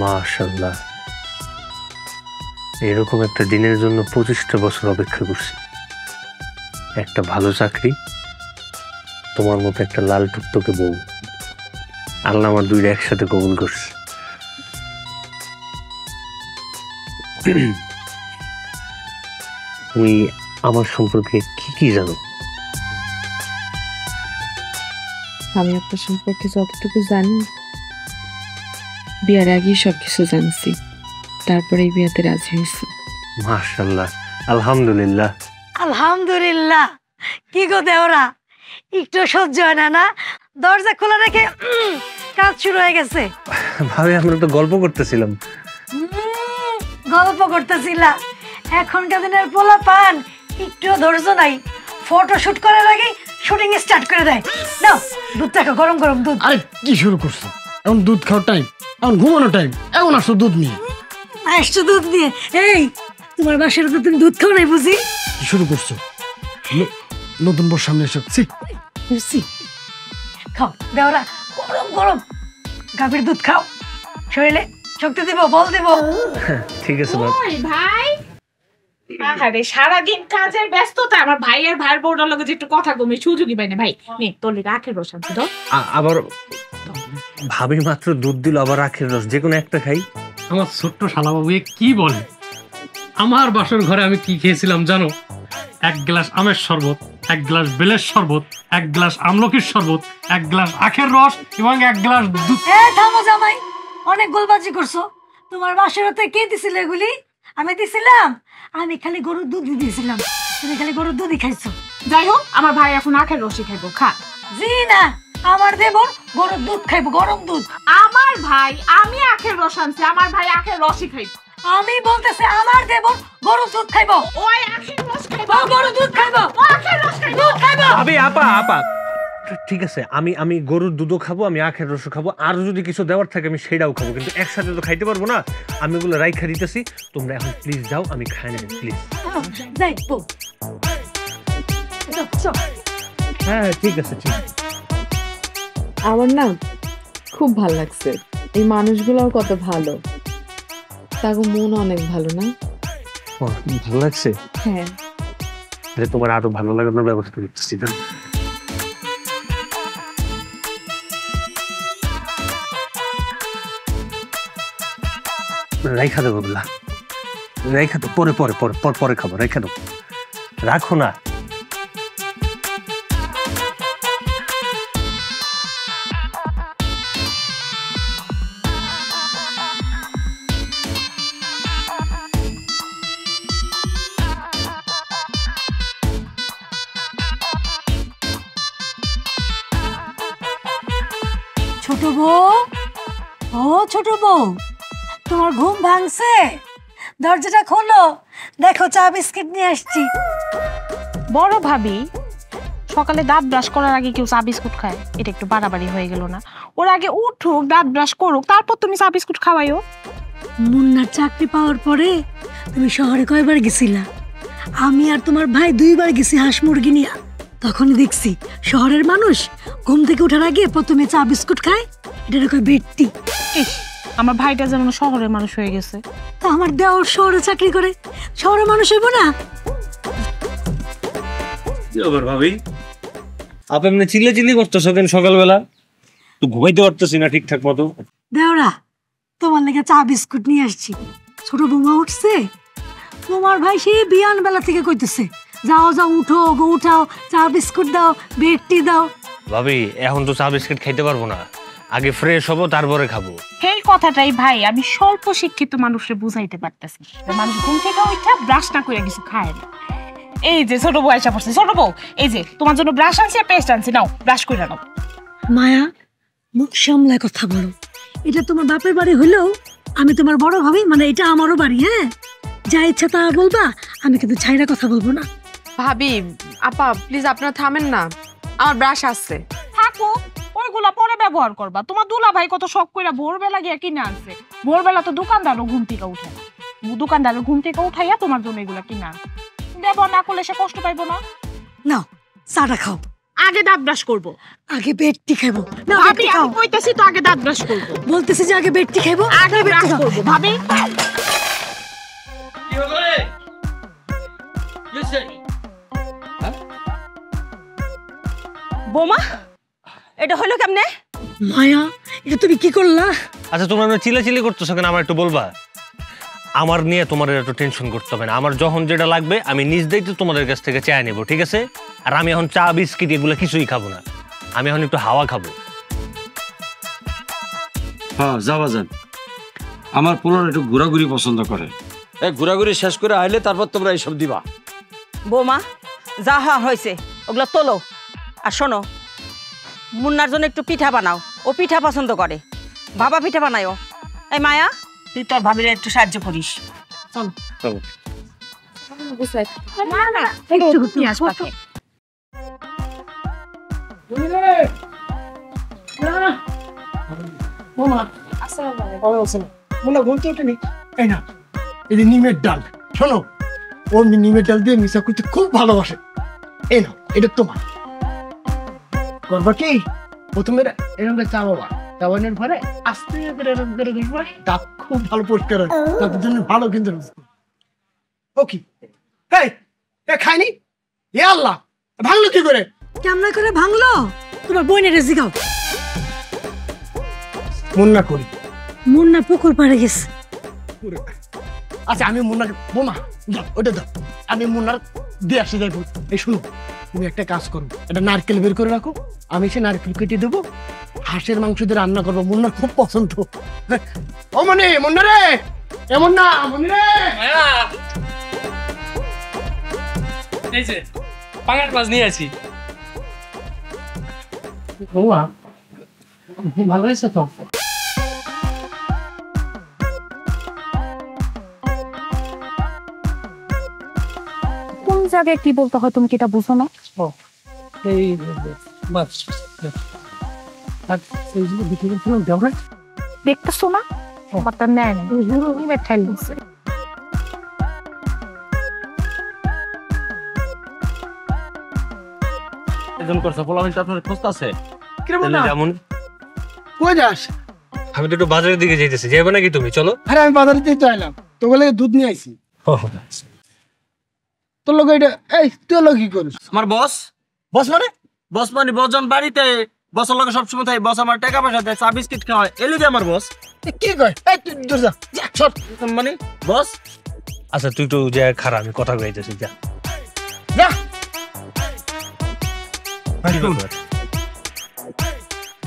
মাশাআল্লাহ, এরকম একটা দিনের জন্য 25টা বছর অপেক্ষা করছি। একটা ভালো চাকরি, তোমার মতো একটা লাল টুকটুকে বউ, আল্লাহ আমার দুইটা একসাথে কবুল করছে। তুমি আমার সম্পর্কে কি কি জানো? আমি আপনার সম্পর্কে যতটুকু জানি, বিয়ার আগেই সবকিছু জানছি, তারপরে এই বিয়াতে রাজি হয়েছি। মাশাআল্লাহ, আলহামদুলিল্লাহ। আলহামদুলিল্লাহ। কি গো দেওরা, একটু সহ্য হয় না? না, দরজা খোলা রেখে কাজ শুরু হয়ে গেছে। ভাবি, আমরা তো গল্প করতেছিলাম। গল্প করতেছিলা? এখনকার দিনের পোলা পান একটু ধৈর্য নাই, ফটো শুট করার আগে শুটিং স্টার্ট করে দেয়। নাও দুধ থাকো, গরম গরম দুধ। আরে কি শুরু করছো? এখন দুধ খাওয়ার টাইম, এখন ঘুমানোর টাইম, এখন আসছো দুধ নিয়ে? আসছো দুধ নিয়ে? এই তোমার বাসার তো তুমি দুধ খাও নাই বুঝি? কি শুরু করছো? নতুন বর সামনে এসেছি, বুঝছি। খাও দেওরা, গরম গরম গাভীর দুধ খাও, শরীরে শক্তি দিব, বল দিব। ঠিক আছে বাবা। ভাই, আরে সারাদিন কাজের ব্যস্ততা, আমার ভাইয়ের ভাইয়ের বউটার লগে যে একটু কথা কমে সুযোগই পাই না। ভাই নে তোর লিগে আখের রস আনছি তো। আবার ভাবি মাত্র দুধ দিল, আবার আখের রস, যে কোনো একটা খাই। আমার ছোট্ট শালাবাবু কি বলে? আমার বাসর ঘরে আমি কি খেয়েছিলাম জানো? 1 গ্লাস আমের শরবত, 1 গ্লাস বেলের শরবত, 1 গ্লাস আমলকির শরবত, 1 গ্লাস আখের রস এবং 1 গ্লাস দুধ। থামো জামাই, অনেক গোলবাজি করছো। তোমার বাসাতে কে দিছিল এগুলি? আমি দিছিলাম? আমি খালি গরুর দুধ দিয়েছিলাম, তুমি খালি গরুর দুধই খাইছো। যাই হোক, আমার ভাই এখন আখের রসই খাইবো, খা। জি না, আমার দেবর গরুর দুধ খাইবো, গরম দুধ। আমার ভাই, আমি আখের রস আনছি, আমার ভাই আখের রসই খাইবো। আমি বলতেছি আমার দেবর গরুর দুধ খাইবো। ওই আখের রস খাইবো, গরুর দুধ খাইবো, ও আখের রস খাইবো, দুধ খাইবো। ভাবি, আপা আপা ঠিক আছে, আমি গরুর দুধও খাবো, আমি আখের রসও খাবো, আর যদি কিছু দেওয়ার থাকে আমি সেটাও খাবো, কিন্তু একসাথে তো খাইতে পারবো না। আমি ওগুলো রাইখা দিতেছি, তোমরা এখন প্লিজ যাও, আমি খাই নেব প্লিজ। যাই বউ। হ্যাঁ ঠিক আছে, ঠিক আছে। আমার না খুব ভাল লাগছে, এই মানুষগুলোও কত ভালো, তাকে মন অনেক ভালো না? ভালো লাগছে? হ্যাঁ। তোমার আরো ভালো লাগানোর ব্যবস্থা করতেছি। রাইখা দেবো বললা, রাইখা তো পরে পরে পরে পরে খাবো, রাইখা দেবো, রাখো না। ছোট বউ, ও ছোট বউ, তোমার ঘুম ভাঙছে? দরজাটা খোলো, দেখো চা বিস্কিট নিয়ে আসছি। বড় ভাবি, সকালে দাঁত ব্রাশ করার আগে কেউ চা বিস্কুট খায়? এটা একটু বাড়াবাড়ি হয়ে গেল না? ওর আগে উঠুক, দাঁত ব্রাশ করুক, তারপর তুমি চা বিস্কুট খাওয়াইও। মুন্নার চাকরি পাওয়ার পরে তুমি শহরে কয়বার গেছিলা? আমি আর তোমার ভাই 2বার গেছি হাঁস মুরগি নিয়ে। তখনই দেখছি শহরের মানুষ ঘুম থেকে ওঠার আগে প্রথমে চা বিস্কুট খায়, এটা কয় বেটটি। ইস, আমার ভাইটা যেমন শহরের মানুষ হয়ে গেছে। তা আমার দেওর শহরে চাকরি করে, শহরের মানুষ হইব না? ভাবি, আপনি এমনি চিল্লি করতেছো কেন সকালবেলা? তো ঘুমাইতে পারতেছি না ঠিকঠাক মতো। দেওরা, তোমার লেগে চা বিস্কুট নিয়ে আসছি। ছোট বৌমা উঠছে, তোমার ভাই সেই বিয়ান বেলা থেকে কইতেছে যাও যাও উঠো গো, উঠাও, চা বিস্কুট দাও, বেডটি দাও। ভাবি, এখন তো চা বিস্কিট খাইতে পারবো না, আগে ফ্রেশ হবো তারপরে খাবো। এই কথাটাই ভাই আমি স্বল্প শিক্ষিত মানুষকে বুঝাইতে পারতেছি। মানুষ ঘুম থেকে উঠা ব্রাশ না করে কিছু খায় না। এই যে ছোট বউ আইসা পড়ছে, ছোট বউ এই যে তোমার জন্য ব্রাশ আনছি, পেস্ট আনছি, নাও ব্রাশ করে নাও। মায়া, মুখ সামলায় কথা বলো। এটা তোমার বাপের বাড়ি হলেও আমি তোমার বড় ভাবি, মানে এটা আমারও বাড়ি। হ্যাঁ, যা ইচ্ছা তা বলবা, আমি কিন্তু ছাইরা কথা বলবো না। ভাবি, আপা প্লিজ আপনারা থামেন না, আমার ব্রাশ আসছে। থাকো, ওইগুলা পরে ব্যবহার করবা। তোমার দুলা ভাই কত শখ কইরা ভোরবেলা গিয়া কিনে আনছে। ভোরবেলা তো দোকানদারও ঘুম থেকে উঠে না, দোকানদারের ঘুম থেকে উঠাইয়া তোমার জন্য এগুলা কিনা আনছে। ব্যবহার না করলে সে কষ্ট পাইবো না? নাও চাটা খাও। আগে দাঁত ব্রাশ করবো। আগে বেডটি খাবো না ভাবি বেডটি খাও আমি কইতাছি তো আগে দাঁত ব্রাশ করবো। বলতেছি যে আগে বেডটি খাবো আগে ব্রাশ করবো ভাবি। বোমা এটা হলো কেমনে? মায়া এটা তুমি কি করলা? আচ্ছা তোমরা চিল্লাচিল্লি করতেছো কেন আমার একটু বলবা? আমার নিয়ে তোমাদের একটু টেনশন করতে হবে না, আমার যখন যেটা লাগবে আমি নিজ দায়িত্বে তোমাদের কাছ থেকে চাই নেবো, ঠিক আছে? আর আমি এখন চা বিস্কিট এগুলো কিছুই খাবো না, আমি এখন একটু হাওয়া খাবো। হ্যাঁ যাবা যান, আমার পুরো একটু ঘোরাঘুরি পছন্দ করে। ঘোরাঘুরি শেষ করে আইলে তারপর তোমরা এইসব দিবা। বৌমা যা হয়েছে ওগুলো তোলো। আর শোনো, মুন্নার জন্য একটু পিঠা বানাও, ও পিঠা পছন্দ করে, বাবা পিঠা বানায়ও। এই মায়া তুই তোর ভাবির একটু সাহায্য করিস। মোনা ঘুমতে ওঠেনি। এই না, এই যে নিমের ডাল, শোনো ও নিমের ডাল দিয়ে মিশা করতে খুব ভালোবাসে। এই না, এটা তোমার। করবা কি, প্রথমে এরকম করে চা বাবা, চাবানোর পরে আস্তে করে এরকম করে দেখবা দাঁত খুব ভালো পরিষ্কার হয়, দাঁতের জন্য ভালো কিন্তু। ওকে এই খাইনি, এ আল্লাহ ভাঙলো কি করে? কেমন করে ভাঙলো? তোমার বোনের জিগাও। মুন্না করি। মুন্না পুকুর পাড়ে গেছে। আচ্ছা আমি মুন্নার বোমা দাও, ওটা দাও, আমি মুন্নার দিয়ে আসে যাইব। এই শুনো, তুমি একটা কাজ করো, একটা নারকেল বের করে রাখো, আমি সে নারকেল কেটে দেবো, হাঁসের মাংস দিয়ে রান্না করবো, মুন্নার খুব পছন্দ। ও মনে মুন্না রে, এমন না মনে রে। এই যে পাঙাশ মাছ নিয়ে আছি। ভালো হয়েছে তো। কোন জায়গায় কি বলতে হয় তুমি কি এটা বুঝো না? এই বাস আর এই যে বিক্রি করছিলাম দেওয়া হয়। দেখতেছো না আমারটা নেয় না, নিমের ঠাইল দিচ্ছে। এজন করছে পোলামিন আপনার খোঁজ আছে? যেমন কই যাস? আমি তো একটু বাজারের দিকে যাইতেছি, যাবে নাকি তুমি? চলো। আরে আমি বাজারে যেতে চাইলাম, তো বলে দুধ নিয়ে আইছি। তোর লোক এটা, এই তুই লোক কি করিস? আমার বস। বস মানে? বস মানে বসজন বাড়িতে, বসের লোক সবসময় থাকে, বস আমার টাকা পয়সা দেয়, চা বিস্কিট খাওয়ায়, এলি আমার বস। কি কয়? এই তুই দূর যা, যা সর। মানে বস। আচ্ছা তুই তো যা খারাপ, আমি কথা কইতেছি, যা যা।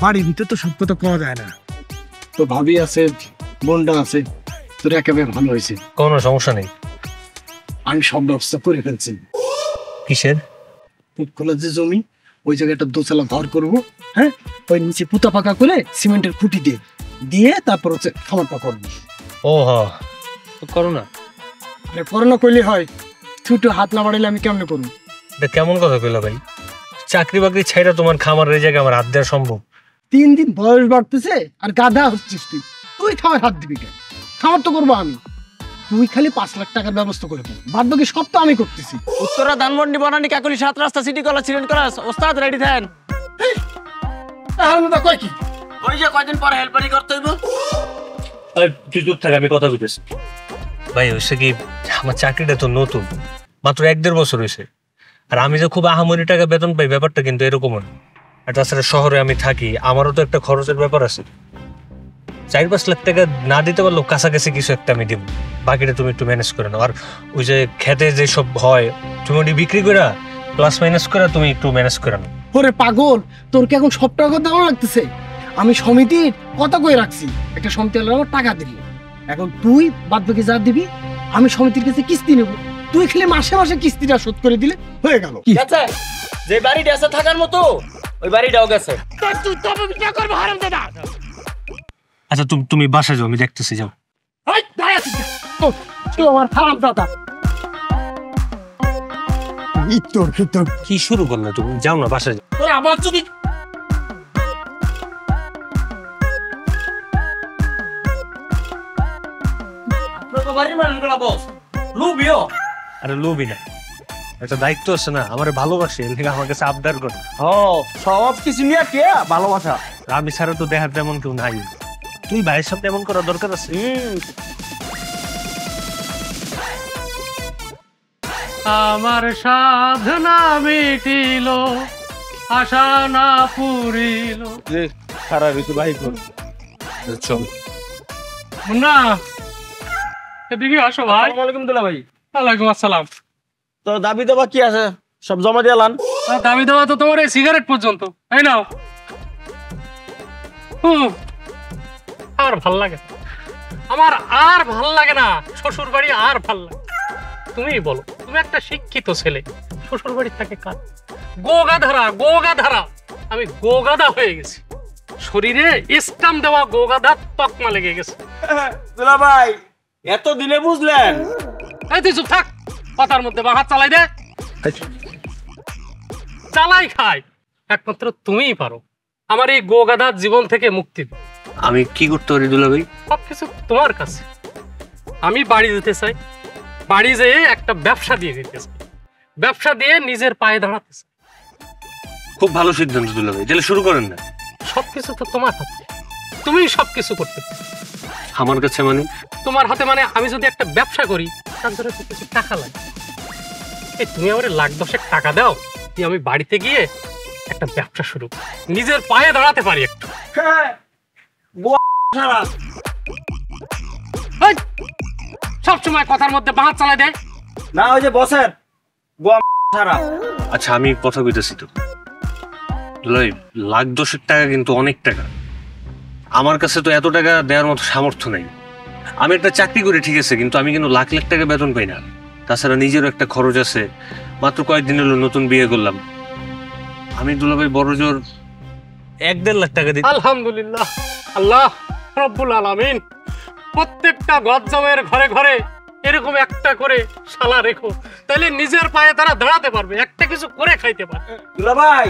বাড়ির ভিতর তো সব কথা কওয়া যায় না। তো ভাবি আছে, বোনটা আছে, তোর একেবারে ভালো হয়েছে। কোনো সমস্যা নেই। আমি সব ব্যবস্থা করে ফেলছি। কিসের? খোলা যে জমি, ওই জায়গায় একটা দোতলা ঘর করবো, হ্যাঁ, ওই নিচে পুতা পাকা করে সিমেন্টের খুঁটি দিয়ে দিয়ে তারপর হচ্ছে খামারটা করবো। ও হ্যাঁ, তো করো না। আরে করোনা করলে হয়, ছুটু হাত না বাড়াইলে আমি কেমনে করবো? এটা কেমন কথা কইলা ভাই? চাকরি বাকরি ছাইরা তোমার খামারের এই জায়গায় আমার হাত দেওয়া সম্ভব? 3 দিন বয়স বাড়তেছে আর গাধা হচ্ছিস তুই। তুই খামার হাত দিবি কেন? খামার তো করবো আমি, তুই খালি 5 লাখ টাকার ব্যবস্থা করে দে, বাদ বাকি সব তো আমি করতেছি। উত্তরা ধানমন্ডি বনানি কাকুলি 7 রাস্তা সিটি কলা সিলেন্ট কলা ওস্তাদ রেডি থাকেন। তাহলে কয় কি? ওই যে কয়দিন পরে হেল্পারি করতে হইব। তুই চুপ থাক, আমি কথা কইতেছি। ভাই হয়েছে কি, আমার চাকরিটা তো নতুন, মাত্র 1-1.5 বছর হয়েছে। আর আমি যে খুব আহামরি টাকা বেতন পাই ব্যাপারটা কিন্তু এরকম না। আর তাছাড়া শহরে আমি থাকি, আমারও তো একটা খরচের ব্যাপার আছে। 4-5 লাখ টাকা না দিতে পারলেও কাছাকাছি কিছু একটা আমি দিব, বাকিটা তুমি একটু ম্যানেজ করে নাও। আর ওই যে খেতে যেসব হয় তুমি ওটি বিক্রি করে প্লাস মাইনাস করে তুমি একটু ম্যানেজ করে নাও। ওরে পাগল, তোর কি এখন সব টাকা দেওয়া লাগতেছে? আমি সমিতির কথা কয়ে রাখছি, একটা সমিতি আমার টাকা দিবি, এখন তুই বাদ বাকি যা দিবি আমি সমিতির কাছে কিস্তি নেব, তুই খালি মাসে মাসে কিস্তিটা শোধ করে দিলে হয়ে গেল। কি গেছে যে বাড়িটা আছে থাকার মতো, ওই বাড়িটাও গেছে। তুই তবে কি করবো হারাম দাদা? আচ্ছা তুমি বাসায় যাও, আমি দেখতেছি, যাও। এই দাঁড়া আছিস কেন? তুই আমার হারাম দাদা। তোর তোর কি শুরু করলে তুমি? যাও না, বাসায় যাও। তোর আবার যদি বাড়ির মানুষগুলা বস লুবিও। আরে লোভি না, একটা দায়িত্ব আছে না, আমার ভালোবাসে, এর থেকে আমার কাছে আবদার করে। সব কিছু নিয়ে কে ভালোবাসা। আমি ছাড়া তো দেখার তেমন কেউ নাই। তুই ভাইয়ের সাথে এমন করা দরকার আছে? আমার সাধনা মিটিল, আশা না পুরিল। খারাপ হয়েছে ভাই। চল মুন্না, এদিকে আসো ভাই। ওয়ালাইকুম দুলা ভাই। ওয়ালাইকুম আসসালাম। তো দাবি দেওয়া কি আছে, সব জমা দিয়ে লান। দাবি দেওয়া তো তোমার এই সিগারেট পর্যন্ত, এই নাও। আর ভাল লাগে আমার, আর ভাল লাগে না। শ্বশুর বাড়ি আর ভাল লাগে। তুমি বলো, তুমি একটা শিক্ষিত ছেলে, শ্বশুর বাড়ি থাকে কার? গোগাধারা, গোগাধারা। আমি গোগাধা হয়ে গেছি, শরীরে ইস্টাম দেওয়া গোগাধার তকমা লেগে গেছে। দুলা ভাই এত দিনে বুঝলেন? এই তুই চুপ থাক, কথার মধ্যে হাত চালাই দে। চালাই খাই একমাত্র তুমিই পারো আমার এই গোগাধার জীবন থেকে মুক্তি দিতে। আমি কি করতে পারি দুলা ভাই? সবকিছু তোমার কাছে। আমি বাড়ি দিতে চাই, বাড়ি যেয়ে একটা ব্যবসা দিয়ে দিতে চাই, ব্যবসা দিয়ে নিজের পায়ে দাঁড়াতে চাই। খুব ভালো সিদ্ধান্ত দুলা ভাই, তাহলে শুরু করেন না। সবকিছু তো তোমার হাতে, তুমি সবকিছু করতে পারো। আমার কাছে মানে? তোমার হাতে মানে আমি যদি একটা ব্যবসা করি তার জন্য তো কিছু টাকা লাগে। এই তুমি আমার লাখ-10 টাকা দাও, আমি বাড়িতে গিয়ে একটা ব্যবসা শুরু করি, নিজের পায়ে দাঁড়াতে পারি একটু। সবসময় কথার মধ্যে বাঁধ চালাই দেয় না, ওই যে বসের সারা। আচ্ছা আমি কথা কইতেছি তো দুলাই, লাখ-10 টাকা কিন্তু অনেক টাকা। আমার কাছে তো এত টাকা দেওয়ার মতো সামর্থ্য নাই। আমি একটা চাকরি করি ঠিক আছে, কিন্তু আমি কিন্তু লাখ লাখ টাকা বেতন পাই না। তাছাড়া নিজেরও একটা খরচ আছে। মাত্র কয়েকদিন হলো নতুন বিয়ে করলাম। আমি দুলাভাই বড় জোর 1-1.5 লাখ টাকা দিই। আলহামদুলিল্লাহ, আল্লাহ রব্বুল আলামিন প্রত্যেকটা গজ্জমের ঘরে ঘরে এরকম একটা করে শালা রেখো, তাহলে নিজের পায়ে তারা দাঁড়াতে পারবে, একটা কিছু করে খাইতে পারবে। দুলা ভাই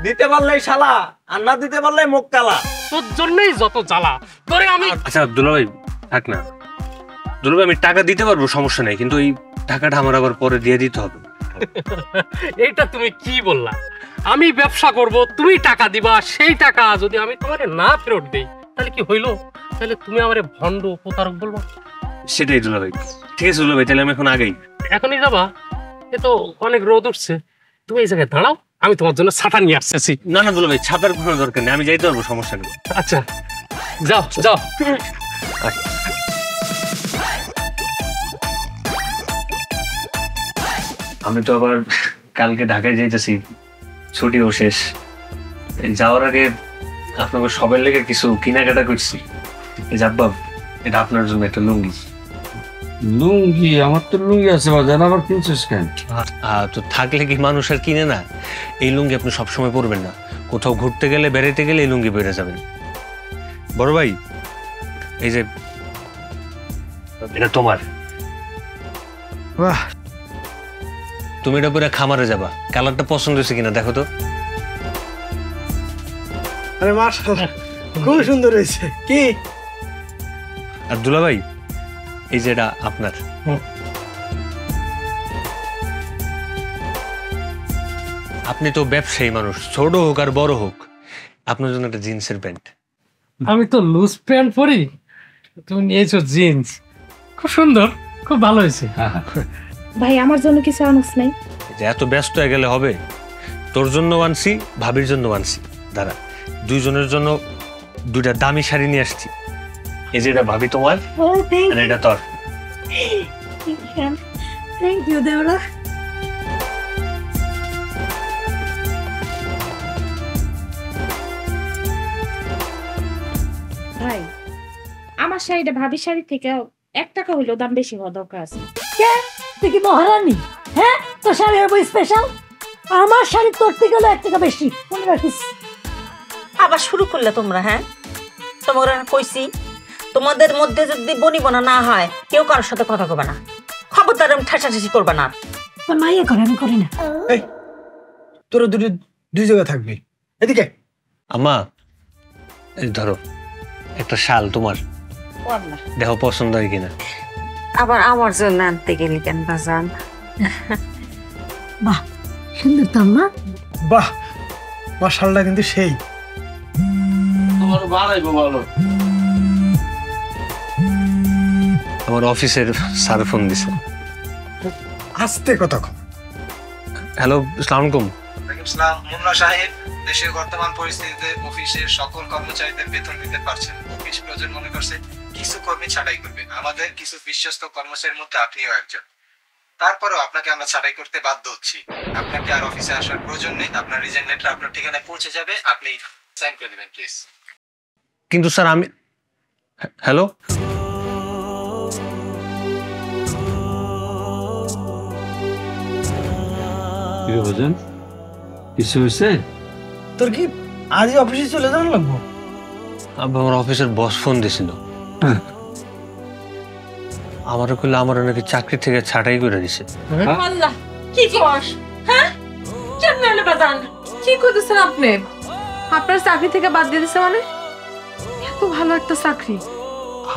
দিতে পারলেই শালা, আর না দিতে পারলেই মুখ কালা। তোর জন্যই যত জ্বালা তোরে আমি। আচ্ছা দুলাভাই থাক না, দুলাভাই আমি টাকা দিতে পারবো, সমস্যা নাই, কিন্তু এই টাকাটা আমার আবার পরে দিয়ে দিতে হবে। এইটা তুমি কি বললা? আমি ব্যবসা করব, তুমি টাকা দিবা, সেই টাকা যদি আমি তোমারে না ফেরত দেই তাহলে কি হইলো? তাহলে তুমি আমারে ভণ্ড প্রতারক বলবো? সেটাই দুলাভাই। ঠিক আছে দুলাভাই, তাহলে আমি এখন আগেই। এখনই যাবা? এ তো অনেক রোদ উঠছে, তুমি এই জায়গায় দাঁড়াও, আমি তোমার জন্য ছাতা নিয়ে আসতেছি। না না দুলাভাই, ছাতার কোনো দরকার নেই, আমি যাইতে পারবো, সমস্যা নেই। আচ্ছা যাও যাও। আমি তো আবার কালকে ঢাকায় যাইতেছি, ছুটিও শেষ। যাওয়ার আগে আপনাকে সবার লেগে কিছু কেনাকাটা করছি। জাব্বাব, এটা আপনার জন্য একটা লুঙ্গি। লুঙ্গি? আমার তো লুঙ্গি আছে বাজান, আবার কিনছিস কেন? তো থাকলে কি মানুষ আর কিনে না? এই লুঙ্গি আপনি সবসময় পরবেন না, কোথাও ঘুরতে গেলে বেড়াইতে গেলে এই লুঙ্গি পরে যাবেন। বড় ভাই এই যে এটা তোমার, তুমি এটা পরে খামারে যাবা। কালারটা পছন্দ হয়েছে কিনা দেখো তো। আরে মাশাআল্লাহ, খুব সুন্দর হয়েছে। কি? আর দুলা ভাই এই যে এটা আপনার। আপনি তো ব্যবসায়ী মানুষ, ছোট হোক আর বড় হোক, আপনার জন্য একটা জিন্সের প্যান্ট। আমি তো লুজ প্যান্ট পরি, তুমি নিয়েছো জিন্স, খুব সুন্দর, খুব ভালো হয়েছে। ভাই আমার জন্য কিছু আনস নাই? যে এত ব্যস্ত হয়ে গেলে হবে? তোর জন্য আনছি, ভাবির জন্য আনছি। দাঁড়া, দুইজনের জন্য দুইটা দামি শাড়ি নিয়ে আসছি। এই যে এটা ভাবি তোমার, আর এটা তোর। থ্যাংক ইউ দেওরা। ভাই আমার শাড়িটা ভাবির শাড়ি থেকে 1 টাকা হইলেও দাম বেশি হওয়া দরকার আছে। তুই কি মহারানী? হ্যাঁ, তোর শাড়ি হবে স্পেশাল, আমার শাড়ি তোর থেকে হলো 1 টাকা বেশি, মনে রাখিস। আবার শুরু করলে তোমরা? হ্যাঁ, তোমরা কইছি তোমাদের মধ্যে যদি বনিবনা না হয় কেউ কারোর সাথে কথা কবে না, খবরদার ঠেসাঠেসি করবে না। তোর মাইয়া করে, আমি করি না। এই তোরা দুই জায়গায় থাকবি, এদিকে। আম্মা এই ধরো একটা শাল তোমার, দেখো পছন্দ হয় কিনা। আবার আমার জন্য আনতে গেলি কেন বাজান? বাহ, সুন্দর তো না? বাহ, মাশাআল্লাহ কিন্তু সেই। তোমার বানাইবো ভালো। আমার অফিসের স্যার ফোন দিছে। আস্তে কথা কম। হ্যালো, আসসালামু আলাইকুম। ইসলাম মুন্না সাহেব, দেশের বর্তমান পরিস্থিতিতে অফিসের সকল কর্মচারীদের বেতন দিতে পারছেন। অফিস প্রয়োজন মনে করছে কিছু কর্মী ছাঁটাই করবে। আমাদের কিছু বিশ্বস্ত কর্মচারীর মধ্যে আপনিও একজন। তারপরেও আপনাকে আমরা ছাঁটাই করতে বাধ্য হচ্ছি। আপনাকে আর অফিসে আসার প্রয়োজন নেই। আপনার রিজাইন লেটার আপনার ঠিকানায় পৌঁছে যাবে, আপনি সাইন করে দেবেন প্লিজ। কিন্তু স্যার আমি, হ্যালো, কি রে বাজান, কিছু হয়েছে? তোর কি আজই অফিসে চলে যাওয়ার লাগবো? আমার অফিসের বস ফোন দিছিল। আমারও কইলে আমার নাকি চাকরি থেকে ছাঁটাই করে দিছে। আল্লাহ, কি কস? হ্যাঁ, কেমন হলো বাজান? কি করতেছেন আপনি? আপনার চাকরি থেকে বাদ দিয়ে দিছে মানে? এত ভালো একটা চাকরি।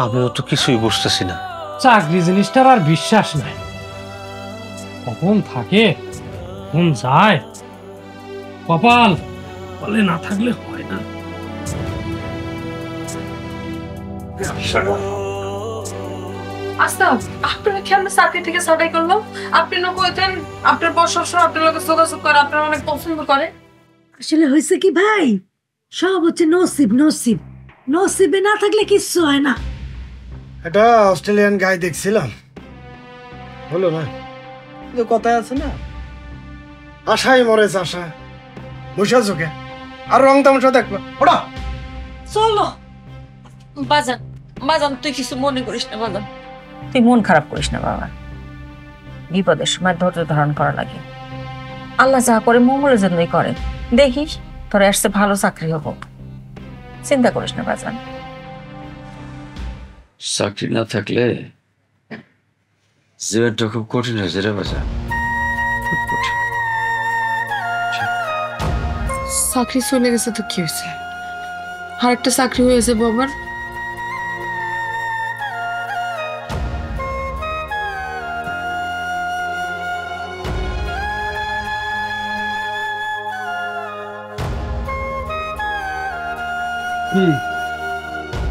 আমিও তো কিছুই বুঝতেছি না। চাকরি জিনিসটার আর বিশ্বাস নাই, কখন থাকে কখন যায়, কপাল বলে না থাকলে হয় না। আচ্ছা, আপনারা কেন চাকরি থেকে ছাঁটাই করলো? আপনি না কইতেন আপনার বস সবসময় আপনার লোকের যোগাযোগ করে, আপনার অনেক পছন্দ করে। আসলে হয়েছে কি ভাই, সব হচ্ছে নসিব। নসিব নসিবে না থাকলে কিচ্ছু হয় না। এটা অস্ট্রেলিয়ান গাই দেখছিলাম, হলো না? যে কথায় আছে না, আশাই মরে চাষা। বসে আছো কে? আর রং তামাশা দেখবা ওটা। চলো বাজান, বাজান তুই কিছু মনে করিস না বাজান, তুই মন খারাপ করিস না বাবা। বিপদের সময় ধৈর্য ধারণ করা লাগে। আল্লাহ যা করে মঙ্গলের জন্যই করে। দেখিস তোর আসছে ভালো চাকরি হবো, চিন্তা করিস না বাজান। চাকরি না থাকলে জীবনটা খুব কঠিন হয়েছে রে বাজান, খুব কঠিন। চাকরি চলে গেছে তো কি হয়েছে? আর একটা চাকরি হয়েছে বাবার।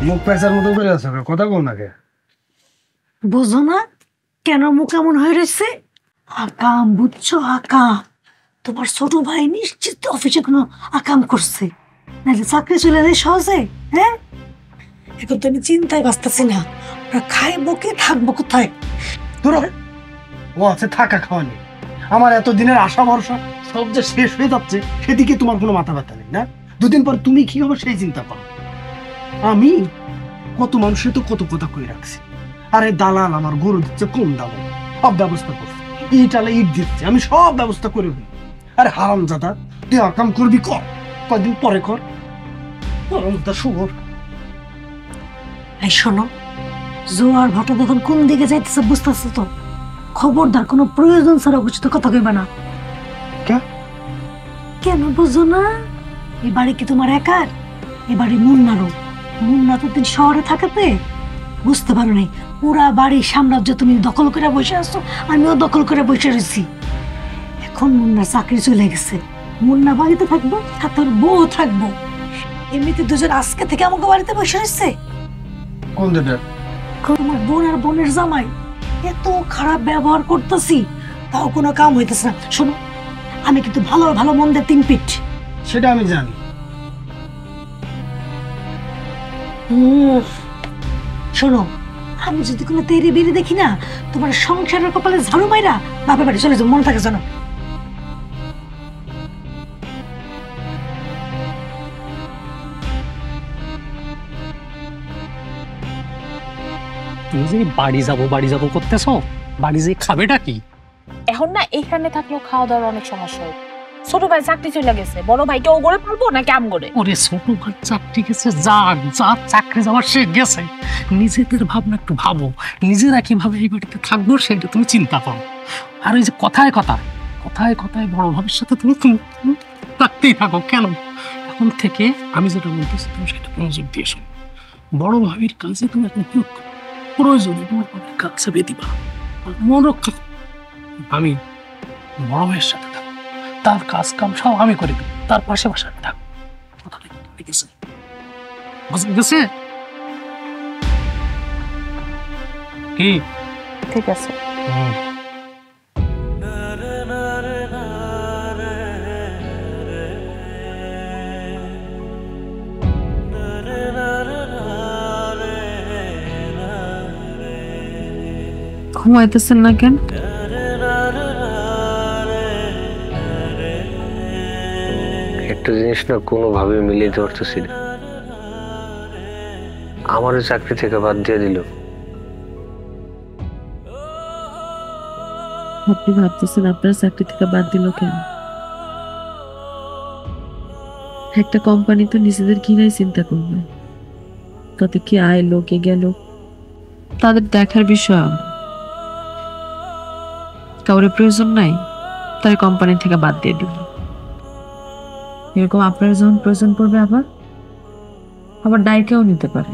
মুখ পেঁচার মতো করে আছো, কথা কম নাকি? বুঝো না কেন মুখ এমন হয়ে রয়েছে? আকাম, বুঝছো? আকাম। তোমার ছোট ভাই নিশ্চিত অফিসে কোনো আকাম করছে, নাহলে চাকরি চলে যায় সহজে। হ্যাঁ, এখন তো আমি চিন্তায় বাঁচতেছি না, ওরা খাইবো কি, থাকবো কোথায়? ধরো, ও আছে থাকা খাওয়া নেই। আমার এতদিনের আশা ভরসা সব যে শেষ হয়ে যাচ্ছে, সেদিকে তোমার কোনো মাথা ব্যথা নেই না? দুদিন পর তুমি কি হবে সেই চিন্তা করো। আমি কত মানুষের তো কত কথা কই রাখছি। আরে দালাল আমার গরু দিচ্ছে কম দামে, সব ব্যবস্থা করছে। ইট আলে ইট দিচ্ছে, আমি সব ব্যবস্থা করে দিই। আরে হারাম জাদা, তুই আকাম করবি কর, কয়দিন পরে কর। শুভর এই শোনো, জোয়ার ভাটা যখন কোন দিকে যাইতেছে বুঝতেছো তো? খবরদার কোনো প্রয়োজন ছাড়া কিছু তো কথা কইবা না। কেন বুঝো না? এই বাড়ি কি তোমার একার? এ বাড়ি মুন্নারও। মুন্না তো দিন শহরে থাকাতে বুঝতে পারো নাই, পুরা বাড়ির সাম্রাজ্য তুমি দখল করে বসে আসছো, আমিও দখল করে বসে রয়েছি। এখন মুন্নার চাকরি চলে গেছে, মুন্না বাড়িতে থাকবো আর তোর বউ থাকবো। এমনিতে দুজন আজকে থেকে আমাকে বাড়িতে বসে আসছে। কোন দিকে? আমার বোন আর বোনের জামাই এত খারাপ ব্যবহার করতেছি, তাও কোনো কাম হইতেছে না। শোনো, আমি কিন্তু ভালো ভালো মন্দের তিন পিঠ। সেটা আমি জানি। শোনো, আমি যদি কোনো তেরি বেরি দেখি না, তোমার সংসারের কপালে ঝাড়ু মাইরা বাপের বাড়ি চলে যাও, মনে থাকে জানো। তুমি যে বাড়ি যাবো করতেছো, বাড়ি যে খাবেটা কি? এখন না এখানে থাকলেও খাওয়া দাওয়ার অনেক সমস্যা হয়। ছোট ভাই চাকরি চলে গেছে, বড় ভাইকে ও করে পারবো না কেমন করে? ওরে ছোট ভাই চাকরি গেছে, যাক যা চাকরি যাওয়ার সে গেছে, নিজেদের ভাবনা একটু ভাবো, নিজেরা কিভাবে এই বাড়িতে থাকবো সেটা তুমি চিন্তা করো। আর ওই যে কথায় কথায় বড় ভাবির সাথে তুমি থাকতেই থাকো কেন? এখন থেকে আমি যেটা বলতেছি তুমি সেটা মনোযোগ দিয়ে শোনো। বড় ভাবির কাছে তুমি এখন প্রয়োজনে তোমার ভাবির কাছে বেদিবা, মন রক্ষা। আমি বড় ভাইয়ের সাথে থাক, তার কাজ কাম সব আমি করি, তার পাশে পাশে আমি থাক। বুঝে গেছে কি? ঠিক আছে। ঘুমাইতেছেন না কেন? একটা জিনিস না কোনোভাবে মিলিয়ে ধরতেছি না, আমার চাকরি থেকে বাদ দিয়ে দিল। আপনি ভাবতেছেন আপনার চাকরি থেকে বাদ দিল কেন? একটা কোম্পানি তো নিজেদের কিনাই চিন্তা করবে, তাতে কি আইলো কে গেল তাদের দেখার বিষয়। কাউরে প্রয়োজন নাই, তাই কোম্পানি থেকে বাদ দিয়ে দিল। এরকম আপনার যখন প্রয়োজন পড়বে আবার ডাইকেও নিতে পারে।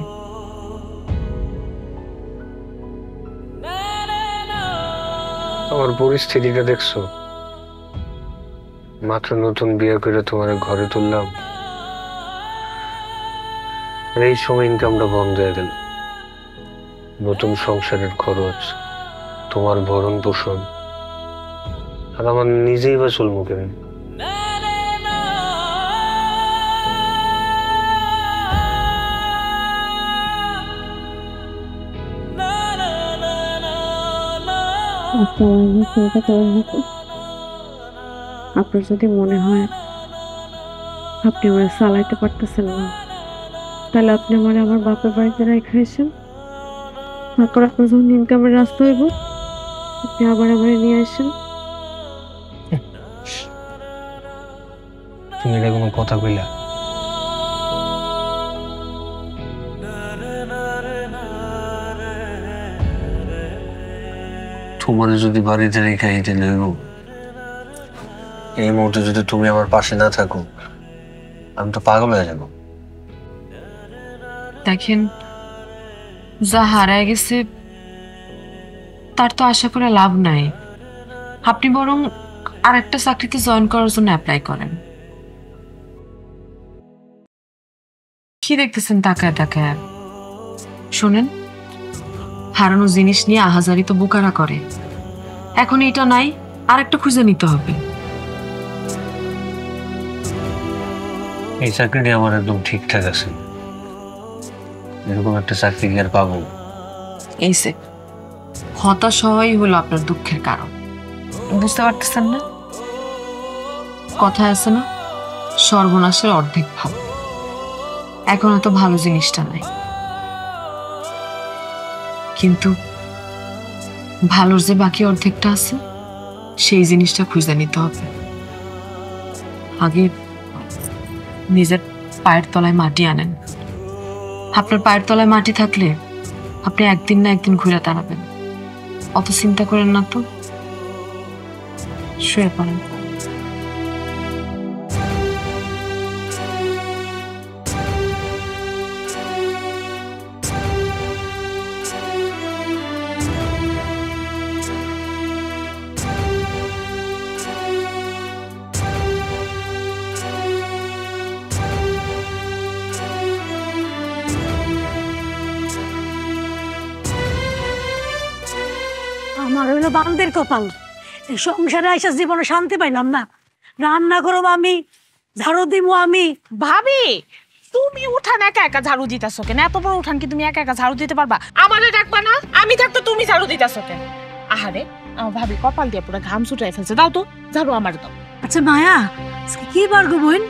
আমার পরিস্থিতিটা দেখছো, মাত্র নতুন বিয়ে করে তোমার ঘরে তুললাম, আর এই সময় ইনকামটা বন্ধ হয়ে গেল। নতুন সংসারের খরচ, তোমার ভরণ পোষণ, আর আমার নিজেই বা চলবো কেন? আপনার যদি মনে হয় আপনি আমার চালাইতে পারতেছেন না, তাহলে আপনি আমার বাপের বাড়িতে রেখেছেন। তারপর আপনার যখন ইনকামের রাস্তা হইব, আপনি আবার আমার নিয়ে আসেন। তুমি এটা কোনো কথা কইলা? তোমার যদি বাড়িতে রেখে আইতে লইব, এই মুহূর্তে যদি তুমি আমার পাশে না থাকো, আমি তো পাগল হয়ে যাব। দেখেন, যা হারায় গেছে তার তো আশা করে লাভ নাই। আপনি বরং আর একটা চাকরিতে জয়েন করার জন্য অ্যাপ্লাই করেন। কি দেখতেছেন তাকায় তাকায়? শোনেন, হারানো জিনিস নিয়ে আহাজারি তো বোকারা করে। এখন এটা নাই, আর একটা খুঁজে নিতে হবে। এই চাকরিটি আমার একদম ঠিকঠাক আছে, এরকম একটা চাকরি কি আর পাবো? এইসে হতাশ হওয়াই হলো আপনার দুঃখের কারণ। বুঝতে পারতেছেন না? কথায় আছে না, সর্বনাশের অর্ধেক ভাব। এখন এত ভালো জিনিসটা নাই, কিন্তু ভালোর যে বাকি অর্ধেকটা আছে, সেই জিনিসটা খুঁজে নিতে হবে। আগে নিজের পায়ের তলায় মাটি আনেন। আপনার পায়ের তলায় মাটি থাকলে আপনি একদিন না একদিন ঘুরে দাঁড়াবেন। অত চিন্তা করেন না তো, শুয়ে পড়েন। আমার হইলো বান্দের কপাল, এই সংসারে আইসা জীবনে শান্তি পাইলাম না। রান্না করব আমি, ঝাড়ু দিব আমি। ভাবি, তুমি উঠান একা একা ঝাড়ু দিতেছো কেন? এত বড় উঠান কি তুমি একা একা ঝাড়ু দিতে পারবা? আমারে ডাকবা না? আমি থাকতো তুমি ঝাড়ু দিতেছো কেন? আহারে, আমার ভাবি কপাল দিয়ে পুরো ঘাম ছুটাই ফেলছে। দাও তো ঝাড়ু, আমার দাও। আচ্ছা মায়া, আজকে কি বার গো বোন?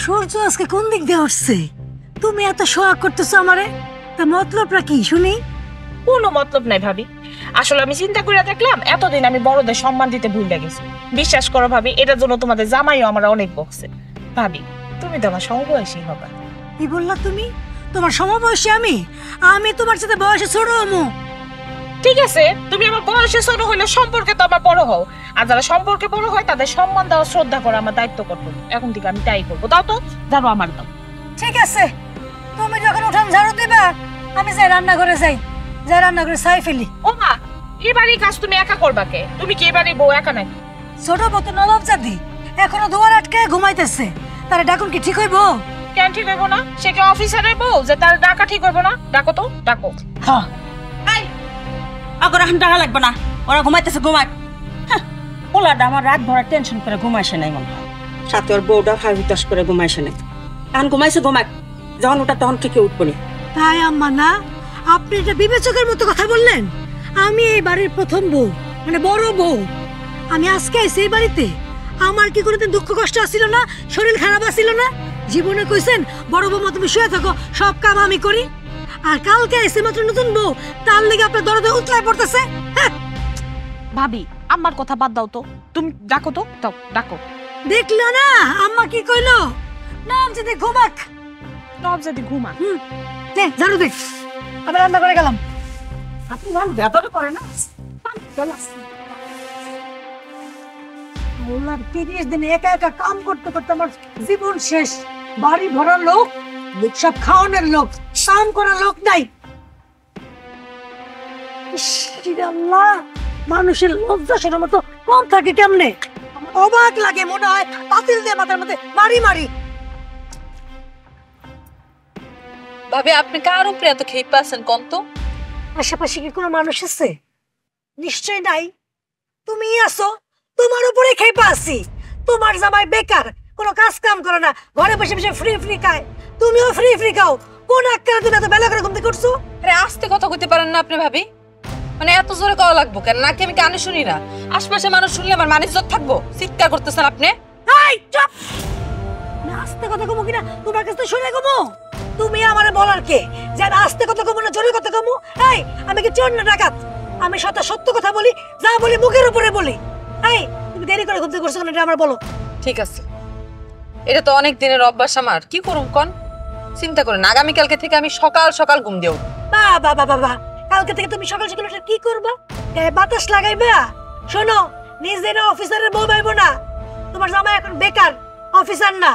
সূর্য আজকে কোন দিক দিয়ে উঠছে? তুমি এত সোহাগ করতেছো আমারে, তা মতলবটা কি শুনি? কোনো মতলব নাই ভাবি। আসলে আমি চিন্তা করে দেখলাম, এতদিন আমি বড়দের সম্মান দিতে ভুলে গেছি। বিশ্বাস করো ভাবি, এটার জন্য তোমাদের জামাইও আমার অনেক বকছে। ভাবি, তুমি তো আমার সমবয়সী হবে। কি বললা তুমি? তোমার সমবয়সী আমি? আমি তোমার সাথে বয়সে ছোট হমু। ঠিক আছে, তুমি আমার বয়সে ছোট হইলে সম্পর্কে তো আমার বড় হও। আর যারা সম্পর্কে বড় হয় তাদের সম্মান দেওয়া, শ্রদ্ধা করা আমার দায়িত্ব কর্তব্য। এখন থেকে আমি তাই করবো। দাও তো ঝাড়ু, আমার দাও। ঠিক আছে, তুমি যখন উঠান ঝাড়ু দিবা, আমি যাই রান্না করে যাই, যাই রান্না করে ছাই ফেলি। ও মা, এবারই কাজ তুমি একা করবা কে? তুমি কি এবারে বউ একা নাকি? ছোট বউ তো নবাব জাদি, এখনো দুয়ার আটকে ঘুমাইতেছে, তারে ডাকুন কি ঠিক হইব? কেন ঠিক হইব না? সে কি অফিসারের বউ যে তার ডাকা ঠিক হইব না? ডাকো তো, ডাকো। হ্যাঁ এই আগর এখন টাকা লাগবে না, ওরা ঘুমাইতেছে ঘুমাক। ওলাটা আমার রাত ভরা টেনশন করে ঘুমাইছে নাই মনে হয়, সাথে ওর বউটা হাবিতাস করে ঘুমাইছে নাই। এখন ঘুমাইছে ঘুমাক, যখন ওটা তখন ঠিকই উঠবো নি। তাই আম্মা না, আপনি এটা বিবেচকের মতো কথা বললেন। আমি এই বাড়ির প্রথম বউ, মানে বড় বউ। আমি আজকে আইছি এই বাড়িতে, আমার কি কোনোদিন দুঃখ কষ্ট আসছিল না? শরীর খারাপ আসছিল না? জীবনে কইছেন বড় বউ মতো তুমি শুয়ে থাকো, সব কাম আমি করি? আর কালকে আইছে মাত্র নতুন বউ, তার লেগে আপনার দরদে উতলায় পড়তেছে। হ্যাঁ, ভাবি আমার কথা বাদ দাও তো, তুমি ডাকো তো, দাও ডাকো। দেখলো না আম্মা কি কইলো? নাম যদি ঘুমাক। নব যদি ঘুমা। নে ঝাড়ু দে, আমি রান্না করে গেলাম। আপনি রান ভেতরে করে না, ওনার 30 দিন একা একা কাম করতে করতে আমার জীবন শেষ। বাড়ি ভরা লোক, লোক সব খাওয়ানোর লোক, কাম করার লোক নাই। ইস, রে আল্লাহ, মানুষের লজ্জা শোনার মতো কম থাকে কেমনে? আমার অবাক লাগে, মনে হয় পাতিল দিয়ে মাথার মধ্যে মারি মারি। ভাবি আপনি কার উপরে এত খেয়ে পাচ্ছেন কোন তো? আশেপাশে কি কোনো মানুষ আছে? নিশ্চয় নাই। তুমি আছো, তোমার উপরে খেপা আছি। তোমার জামাই বেকার, কোনো কাজ কাম করে না, ঘরে বসে বসে ফ্রি ফ্রি খায়, তুমিও ফ্রি ফ্রি খাও। কোন আক্কারে তুমি এত বেলা করে ঘুম থেকে উঠছো? আরে আস্তে কথা কইতে পারেন না আপনি ভাবি? মানে এত জোরে কওয়া লাগবো কেন? নাকি আমি কানে শুনি না? আশপাশে মানুষ শুনলে আমার মান ইজ্জত থাকবো? চিৎকার করতেছেন আপনি? এই চুপ! না আস্তে কথা কমো কিনা তোমার কাছে তো শুনে কমো। তুমি আমারে বলার কে যে আমি আস্তে কথা কমো না জোরে কথা কমো? এই আমি কি চোর না ডাকাত? আমি সত্য কথা বলি, যা বলি মুখের উপরে বলি। এই তুমি দেরি করে ঘুম থেকে করছো কেন, এটা আমার বলো। ঠিক আছে, এটা তো অনেক দিনের অভ্যাস আমার, কি করুম কোন? চিন্তা করেন, আগামীকালকে থেকে আমি সকাল সকাল ঘুম দেব। বাবা বাবা বাবা, কালকে থেকে তুমি সকাল সকাল উঠে কি করবা? বাতাস লাগাইবা? শোনো, নিজের অফিসারের বউ পাইবো না। তোমার জামাই এখন বেকার, অফিসার না।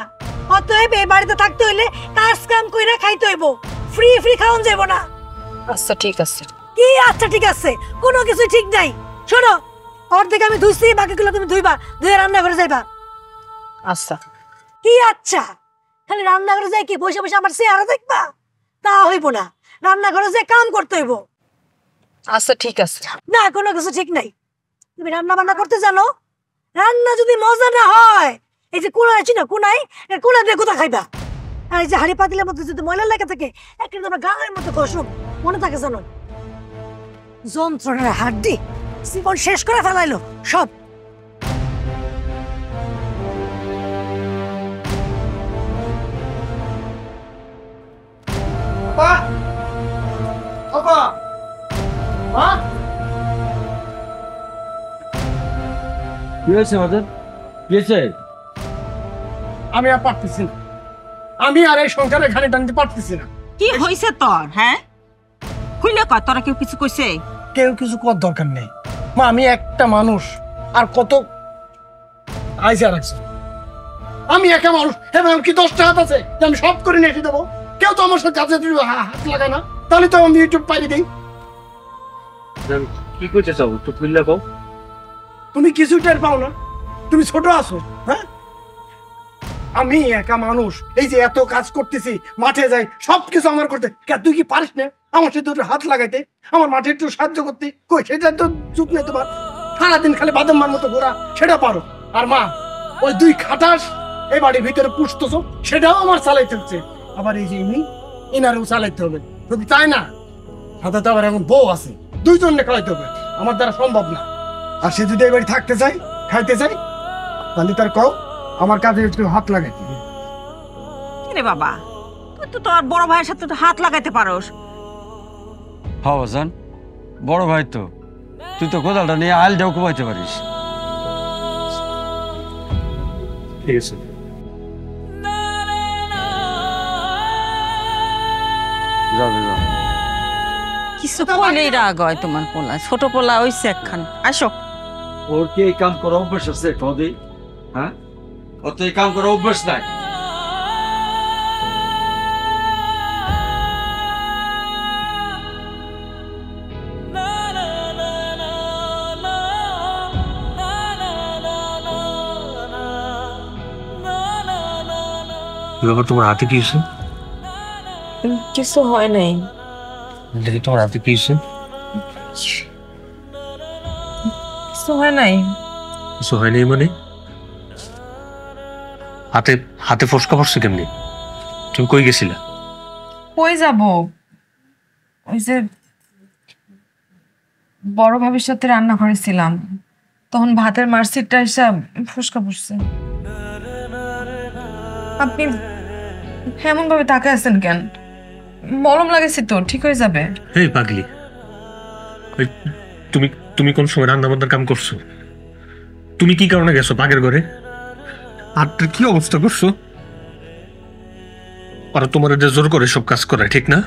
অতএব এই বাড়িতে থাকতে হইলে কাজ কাম কইরা খাইতে হইব, ফ্রি ফ্রি খাওন যাব না। আচ্ছা ঠিক আছে। কি আচ্ছা ঠিক আছে? কোনো কিছু ঠিক নাই। শোনো, অর্ধেক আমি ধুইছি, বাকিগুলো তুমি ধুইবা, ধুয়ে রান্না করে যাইবা। আচ্ছা। কি আচ্ছা? খালি রান্না করে যাই কি বসে বসে আমার চেহারা দেখবা? তা হইব না, রান্নাঘরে যে কাম করতে হইব। আচ্ছা ঠিক আছে। না, কোনো কিছু ঠিক নাই। তুমি রান্না বান্না করতে জানো? রান্না যদি মজা না হয়, এই যে কোনা আছে না, কোনা দিয়ে কোথা খাইবা? আর এই যে হাড়ি পাতিলের মধ্যে যদি ময়লা লেগে থাকে, একটা তোমার গাঁয়ের মতো কসুম মনে থাকে জানো? যন্ত্রণার হাড্ডি জীবন শেষ করে ফেলাইলো সব। কি হয়েছে মাদার? কি হয়েছে? আমি আর পারতেছি না, আমি আর এই সংসারে ঘানি টানতে পারতেছি না। কি হইছে তোর? হ্যাঁ খুইলে কয়, তোরা কেউ কিছু কইছে? কেউ কিছু করার দরকার নেই মা, আমি একটা মানুষ, আর কত আইসা রাখছে। আমি একা মানুষ, হ্যাঁ কি 10টা হাত আছে যে আমি সব করে নিয়ে এসে দেবো? কেউ তো আমার সাথে হাত লাগায় না, তাহলে তো আমি একটু পাইরে দিই। কি করতে চাও একটু খুললে কও। তুমি কিছু টের পাও না? তুমি ছোট আছো, হ্যাঁ? আমি একা মানুষ, এই যে এত কাজ করতেছি, মাঠে যাই, সবকিছু আমার করতে। তুই কি পারিস না আমার সাথে দুটো হাত লাগাইতে, আমার মাঠে একটু সাহায্য করতে? কই, সেটা তো চুপ নেই তোমার। সারাদিন খালি বাদাম মতো ঘোরা, সেটা পারো। আর মা, ওই 2 খাটাস এই বাড়ির ভিতরে পুষতেছো, সেটাও আমার চালাইতে হচ্ছে। আবার এই যে এনারেও চালাইতে হবে, যদি তাই না সাথে তো আবার এখন বউ আছে, 2 জনে খাওয়াইতে হবে, আমার দ্বারা সম্ভব না। আর সে যদি এই বাড়ি থাকতে চাই, খাইতে চাই, তাহলে তার কও আমার কাজে একটু হাত লাগাইতে। কি রে বাবা, তুই তো তোর বড় ভাইয়ের সাথে তো হাত লাগাইতে পারোস। হ্যাঁ বাজান, বড় ভাই তো, তুই তো কোদালটা নিয়ে আইলটাও কুবাইতে পারিস। ঠিক আছে। যাবে যা। কিছু কইলেই রাগ হয় তোমার পোলা, ছোট পোলা হইছে একখান। আসো। ওর কি এই কাম করা অভ্যাস আছে কদি? হ্যাঁ, ওর তো এই কাম করা অভ্যাস নাই। ব্যাপার, তোমার হাতে কি হয়েছে? কিছু হয় নাই। দেখি তোমার হাতে কি হয়েছে? কিছু হয় নাই। কিছু হয় নাই মানে? হাতে হাতে ফসকা পড়ছে কেমনি? তুমি কই গেছিলা? কই যাব? ওই যে বড় ভাবির সাথে রান্না করেছিলাম, তখন ভাতের মার্কশিটটা এসে ফসকা পড়ছে। আপনি এমন ভাবে তাকায় আছেন কেন? মলম লাগাইছি তো, ঠিক হয়ে যাবে। এই পাগলি, ওই তুমি তুমি কোন সময় রান্না বান্নার কাম করছো? তুমি কি কারণে গেছো পাগের ঘরে? আর কি অবস্থা করছো? আর তোমার যে জোর করে সব কাজ করে, ঠিক না?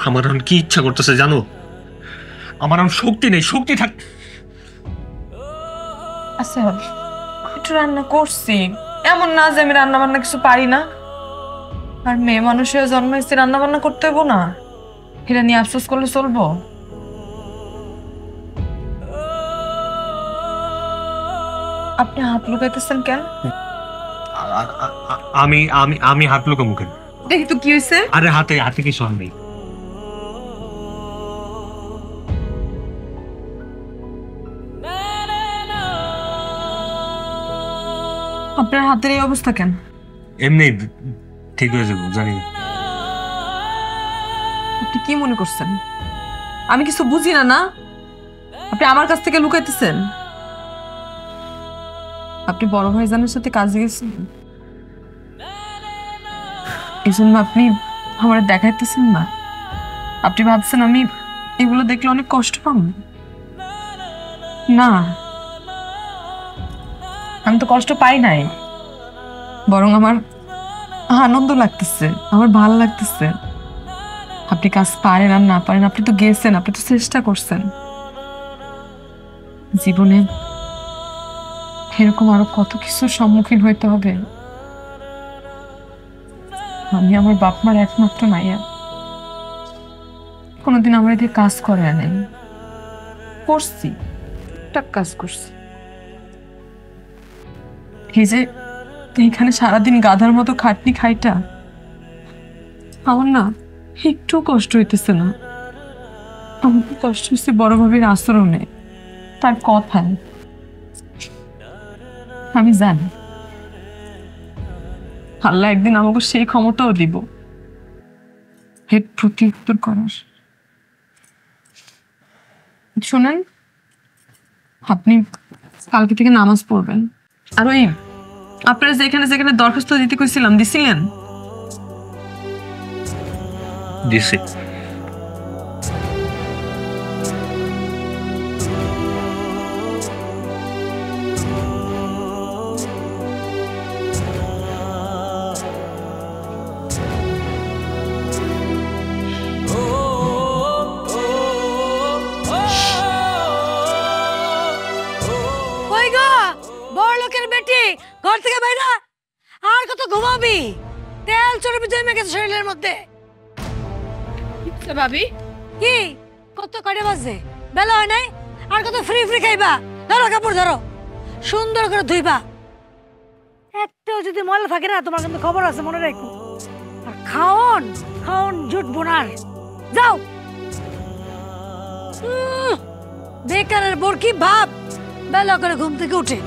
আমার এখন কি ইচ্ছা করতেছে জানো? আমার এখন শক্তি নেই, শক্তি থাক। আচ্ছা, একটু রান্না করছি, এমন না যে আমি রান্না বান্না কিছু পারি না। আর মেয়ে মানুষের জন্মাইছে, রান্না বান্না করতে হবো না? এটা নিয়ে আফসোস করলে চলবো? আপনি হাত লুকাইতেছেন কেন? আমি আমি আমি হাত লুকা মুখে। দেখি তো কি হয়েছে। আরে হাতে হাতে কিছু আর নেই। আপনার হাতের এই অবস্থা কেন? এমনি ঠিক হয়ে যাবো, জানি না। আপনি কি মনে করছেন আমি কিছু বুঝি না? না, আপনি আমার কাছ থেকে লুকাইতেছেন। আপনি বড় ভাইজানের সাথে কাজে গেছেন, এই জন্য আপনি আমার দেখাইতেছেন না। আপনি ভাবছেন আমি এগুলো দেখলে অনেক কষ্ট পাব। না, আমি তো কষ্ট পাই নাই, বরং আমার আনন্দ লাগতেছে, আমার ভালো লাগতেছে। আপনি কাজ পারেন আর না পারেন, আপনি তো গেছেন, আপনি তো চেষ্টা করছেন। জীবনে এরকম আরো কত কিছুর সম্মুখীন হইতে হবে। আমি আমার বাপ মার একমাত্র মাইয়া, কোনোদিন আমার এদের কাজ করে আনেন। করছি, একটা কাজ করছি। এই যে এখানে সারাদিন গাধার মতো খাটনি খাইটা, আমার না একটু কষ্ট হইতেছে না। আমার কষ্ট হচ্ছে বড় ভাবির আচরণে, তার কথায়। আমি জানি আল্লাহ একদিন আমাকে সেই ক্ষমতাও দিব এর প্রতি উত্তর করার। শোনেন, আপনি কালকে থেকে নামাজ পড়বেন। আর ওই আপনারা যেখানে যেখানে দরখাস্ত দিতে কইছিলাম, দিছিলেন? দিছি। কই গো বড় লোকের বেটি, ঘর থেকে বাইরা। আর কত ঘুমাবি? তেল চর্বি জমে গেছে শরীরের মধ্যে। ভাবি কি কত কয়টা বাজে? বেলা হয় নাই? আর কত ফ্রি ফ্রি খাইবা? ধরো কাপড় ধরো, সুন্দর করে ধুইবা। একটাও যদি ময়লা থাকে না, তোমার কিন্তু খবর আছে, মনে রাখো। আর খাওন খাওন জুটবো না। যাও। বেকারের বোর কি ভাব, বেলা করে ঘুম থেকে উঠে।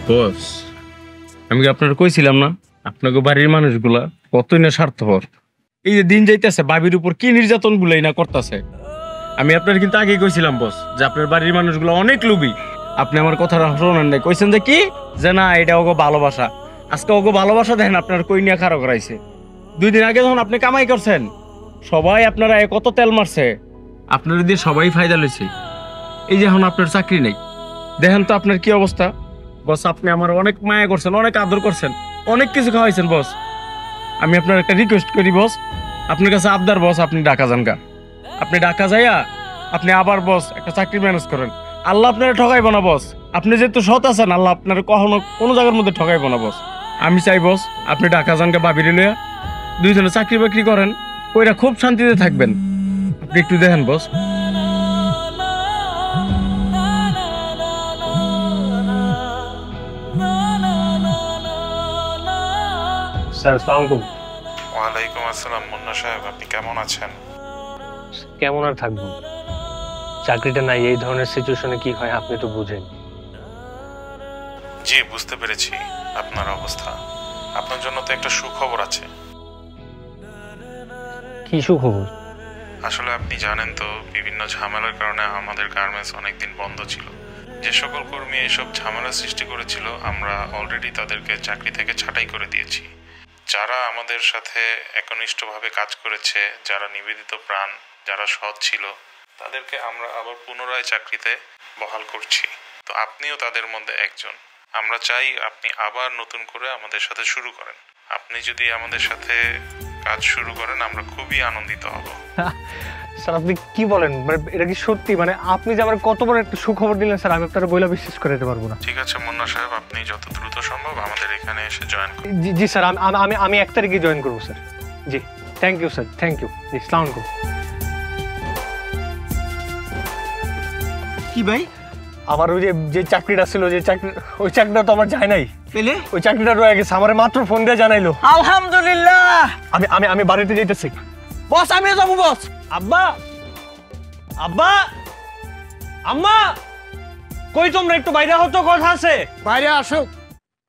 বস, আমি কি আপনার কইছিলাম না আপনাকে বাড়ির মানুষগুলা কতই না স্বার্থপর। এই যে দিন যাইতেছে, বাবির উপর কি নির্যাতন গুলাই না করতেছে। আমি আপনার কিন্তু আগেই কইছিলাম বস যে আপনার বাড়ির মানুষগুলো অনেক লোভী। আপনি আমার কথাটা শোনেন নাই, কইছেন যে কি যে না এটা ওগো ভালোবাসা। আজকে ওগো ভালোবাসা দেখেন আপনার কই নিয়ে খারাপ করাইছে। 2 দিন আগে যখন আপনি কামাই করছেন সবাই আপনারা কত তেল মারছে, আপনার দিয়ে সবাই ফায়দা লইছে। এই যে এখন আপনার চাকরি নেই, দেখেন তো আপনার কি অবস্থা। বস আপনি আমার অনেক মায়া করছেন, অনেক আদর করছেন, অনেক কিছু খাওয়াইছেন বস। আমি আপনার একটা রিকোয়েস্ট করি বস, আপনার কাছে আবদার বস, আপনি ঢাকা যান গা। আপনি ঢাকা যাইয়া আপনি আবার বস একটা চাকরি ম্যানেজ করেন। আল্লাহ আপনারা ঠকাইব না বস, আপনি যেহেতু সৎ আছেন আল্লাহ আপনার কখনো কোনো জায়গার মধ্যে ঠকাইব না বস। আমি চাই বস আপনি ঢাকা যান গা বাবিরে লইয়া, 2 জনে চাকরি বাকরি করেন, ওইরা খুব শান্তিতে থাকবেন। আপনি একটু দেখেন বস। স্যার আসসালামু আলাইকুম। ওয়ালাইকুম আসসালাম। মুন্না সাহেব, আপনি কেমন আছেন? কেমন আর থাকবো, চাকরিটা নাই, এই ধরনের সিচুয়েশনে কি হয় আপনি তো বুঝেন। জি, বুঝতে পেরেছি আপনার অবস্থা। আপনার জন্য তো একটা সুখবর আছে। কি সুখবর? আসলে আপনি জানেন তো বিভিন্ন ঝামেলার কারণে আমাদের গার্মেন্টস অনেকদিন বন্ধ ছিল। যে সকল কর্মী এসব ঝামেলা সৃষ্টি করেছিল আমরা অলরেডি তাদেরকে চাকরি থেকে ছাঁটাই করে দিয়েছি। যারা আমাদের সাথে একনিষ্ঠভাবে কাজ করেছে, যারা নিবেদিত প্রাণ, যারা সৎ ছিল, তাদেরকে আমরা আবার পুনরায় চাকরিতে বহাল করছি। তো আপনিও তাদের মধ্যে একজন। আমরা চাই আপনি আবার নতুন করে আমাদের সাথে শুরু করেন। আপনি যদি আমাদের সাথে কাজ শুরু করেন আমরা খুবই আনন্দিত হব। স্যার আপনি কি বলেন, মানে এটা কি সত্যি? মানে আপনি যে আমার কত বড় একটা সুখবর দিলেন স্যার, আমি আপনার বইলা বিশ্বাস করে দিতে পারবো না। ঠিক আছে মুন্না সাহেব, আপনি যত দ্রুত সম্ভব আমাদের এখানে এসে জয়েন করুন। জি স্যার, আমি 1 তারিখে জয়েন করবো স্যার। জি thank you sir, thank you. জি আসসালামু আলাইকুম। কি ভাই? আমার ওই যে চাকরিটা ছিল, ওই চাকরিটা তো আমার যায় নাই। পেলে ওই চাকরিটা রয়ে গেছে, আমার মাত্র ফোন দিয়ে জানাইলো। আলহামদুলিল্লাহ। আমি বাড়িতে যাইতেছি। বস আমিও যাবো বস। আব্বা, আব্বা, আম্মা, কই তোমরা? একটু বাইরে হতো, কথা আছে। বাইরে আসো,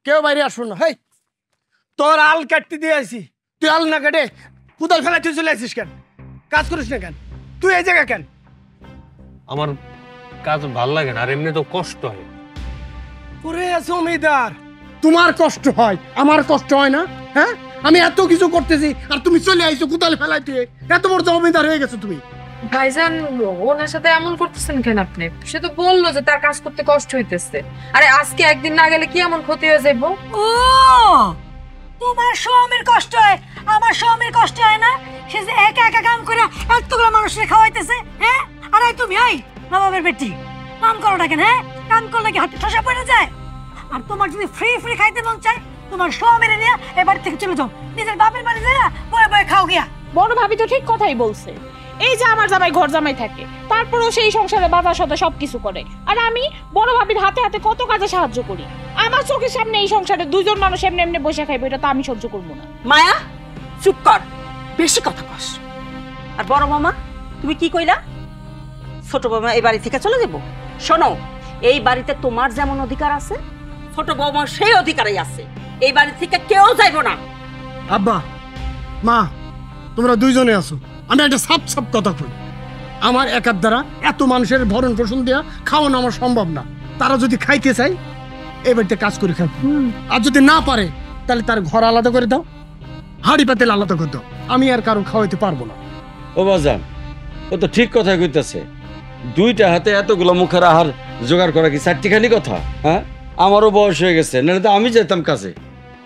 কেউ বাইরে আসো না। হেই, তোর আল কাটতে দিয়ে আসি, তুই আল না কাটে কোদাল ফেলাই তুই চলে আসিস কেন? কাজ করিস না কেন? তুই এই জায়গা কেন? আমার কাজ ভাল লাগে না, আর এমনি তো কষ্ট হয়। ওরে জমিদার, তোমার কষ্ট হয়, আমার কষ্ট হয় না? হ্যাঁ, আমি এত কিছু করতেছি আর তুমি চলে আইছো কোদাল ফেলাইতে। এত বড় জমিদার হয়ে গেছো তুমি। ভাইজান ওনার সাথে এমন করতেছেন কেন আপনি? সে তো বললো যে তার কাজ করতে কষ্ট হইতেছে। আরে আজকে একদিন না গেলে কি এমন ক্ষতি হয়ে যাবো? ও তোমার স্বামীর কষ্ট হয়, আমার স্বামীর কষ্ট হয় না? সে যে একা একা কাম করে এতগুলো মানুষের খাওয়াইতেছে। হ্যাঁ, আরে তুমি আই নবাবের বেটি, কাম করো না কেন? হ্যাঁ, কাম করলে কি হাতে ঠসা পড়ে যায়? আর তোমার যদি ফ্রি ফ্রি খাইতে মন চায় তোমার স্বামীর নিয়ে এবার থেকে চলে যাও, নিজের বাপের বাড়ি যা বয়ে বয়ে খাও গিয়া। বড় ভাবি তো ঠিক কথাই বলছে। এই যে আমার জামাই ঘর জামাই থাকে, তারপরেও সেই সংসারে বাবার সাথে সবকিছু করে, আর আমি বড় ভাবির হাতে হাতে কত কাজে সাহায্য করি। আমার চোখের সামনে এই সংসারে 2 জন মানুষ এমনি এমনি বসে খাইবে, এটা তো আমি সহ্য করবো না। মায়া চুপ কর, বেশি কথা কস। আর বড় মামা তুমি কি কইলা? ছোট বৌমা এই বাড়ি থেকে চলে যাবো? শোনো, এই বাড়িতে তোমার যেমন অধিকার আছে ছোট বৌমার সেই অধিকারই আছে। এই বাড়ি থেকে কেউ যাইবো না। আব্বা, মা, তোমরা 2 জনে আছো, আমি একটা সাপ সাপ কথা কই। আমার একার দ্বারা এত মানুষের ভরণ পোষণ দেওয়া খাওয়ানো আমার সম্ভব না। তারা যদি খাইতে চাই এই বাড়িতে কাজ করে খাবে, আর যদি না পারে তাহলে তার ঘর আলাদা করে দাও, হাড়ি পাতিল আলাদা করে দাও। আমি আর কারো খাওয়াইতে পারবো না। ও বাজান, ও তো ঠিক কথা কইতেছে। 2টা হাতে এতগুলো মুখের আহার জোগাড় করা কি চারটিখানি কথা? হ্যাঁ, আমারও বয়স হয়ে গেছে, নাহলে তো আমি যেতাম কাজে।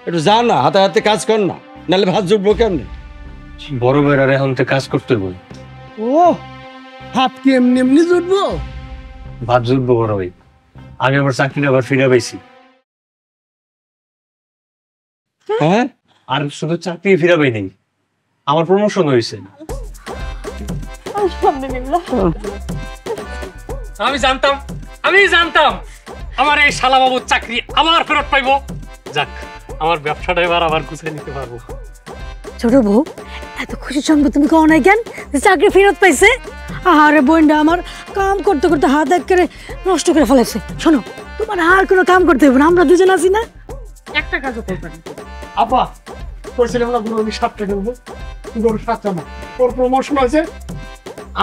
একটু যা না, হাতে হাতে কাজ কর না, নাহলে ভাত জুটবো কেমনে? বড় ভাইরা এখন তো কাজ করতে বল। ও হাত কি এমনি এমনি জুটবো? ভাত জুটবো বড় ভাই, আমি আমার চাকরিটা আবার ফিরে পাইছি। হ্যাঁ, আর শুধু চাকরি ফিরে পাই নাই, আমার প্রমোশন হয়েছে। আমি জানতাম আমার এই শালাবাবুর চাকরি আমার ফেরত পাইবো। যাক, আমার ব্যবসাটা এবার আবার গুছিয়ে নিতে পারবো। ছোট বউ, এত খুশি সঙ্গে তুমি কও নাই কেন যে চাকরি ফেরত পাইছে? আরে বোনটা আমার কাম করতে করতে হাত এক করে নষ্ট করে ফেলেছে। শোনো, তোমার আর কোনো কাম করতে হবে না, আমরা 2 জন আছি না? একটা কাজও করবেন না। আপা, করছিলাম না গরু 7টা কিনবো, গরু 7টা না, ওর প্রমোশন আছে,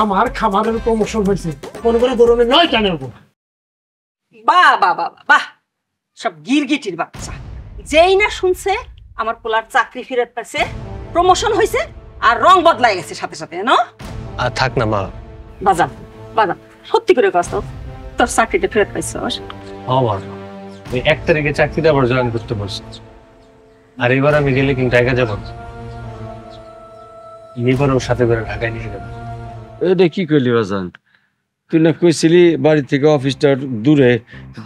আমার খামারের প্রমোশন হয়েছে, মনে করে গরমে 9টা নেবো। বাহ বাহ বাহ বাহ, সব গিরগিটির বাচ্চা। যেই না শুনছে আমার পোলার চাকরি ফেরত পাইছে, প্রমোশন হয়েছে, আর রং বদলাই গেছে সাথে সাথে না। আর থাক না মা। বাজান বাজান, সত্যি করে কষ্ট তোর চাকরিটা ফেরত পাইছস? আমার ওই 1 তারিখে চাকরিতে আবার জয়েন করতে বলছি, আর এবার আমি গেলে কিন্তু ঢাকা যাবো, এবারও সাথে করে ঢাকায় নিয়ে যাবো। এটা কি করলি বাজান? তুই না কইছিলি বাড়ি থেকে অফিসটা দূরে,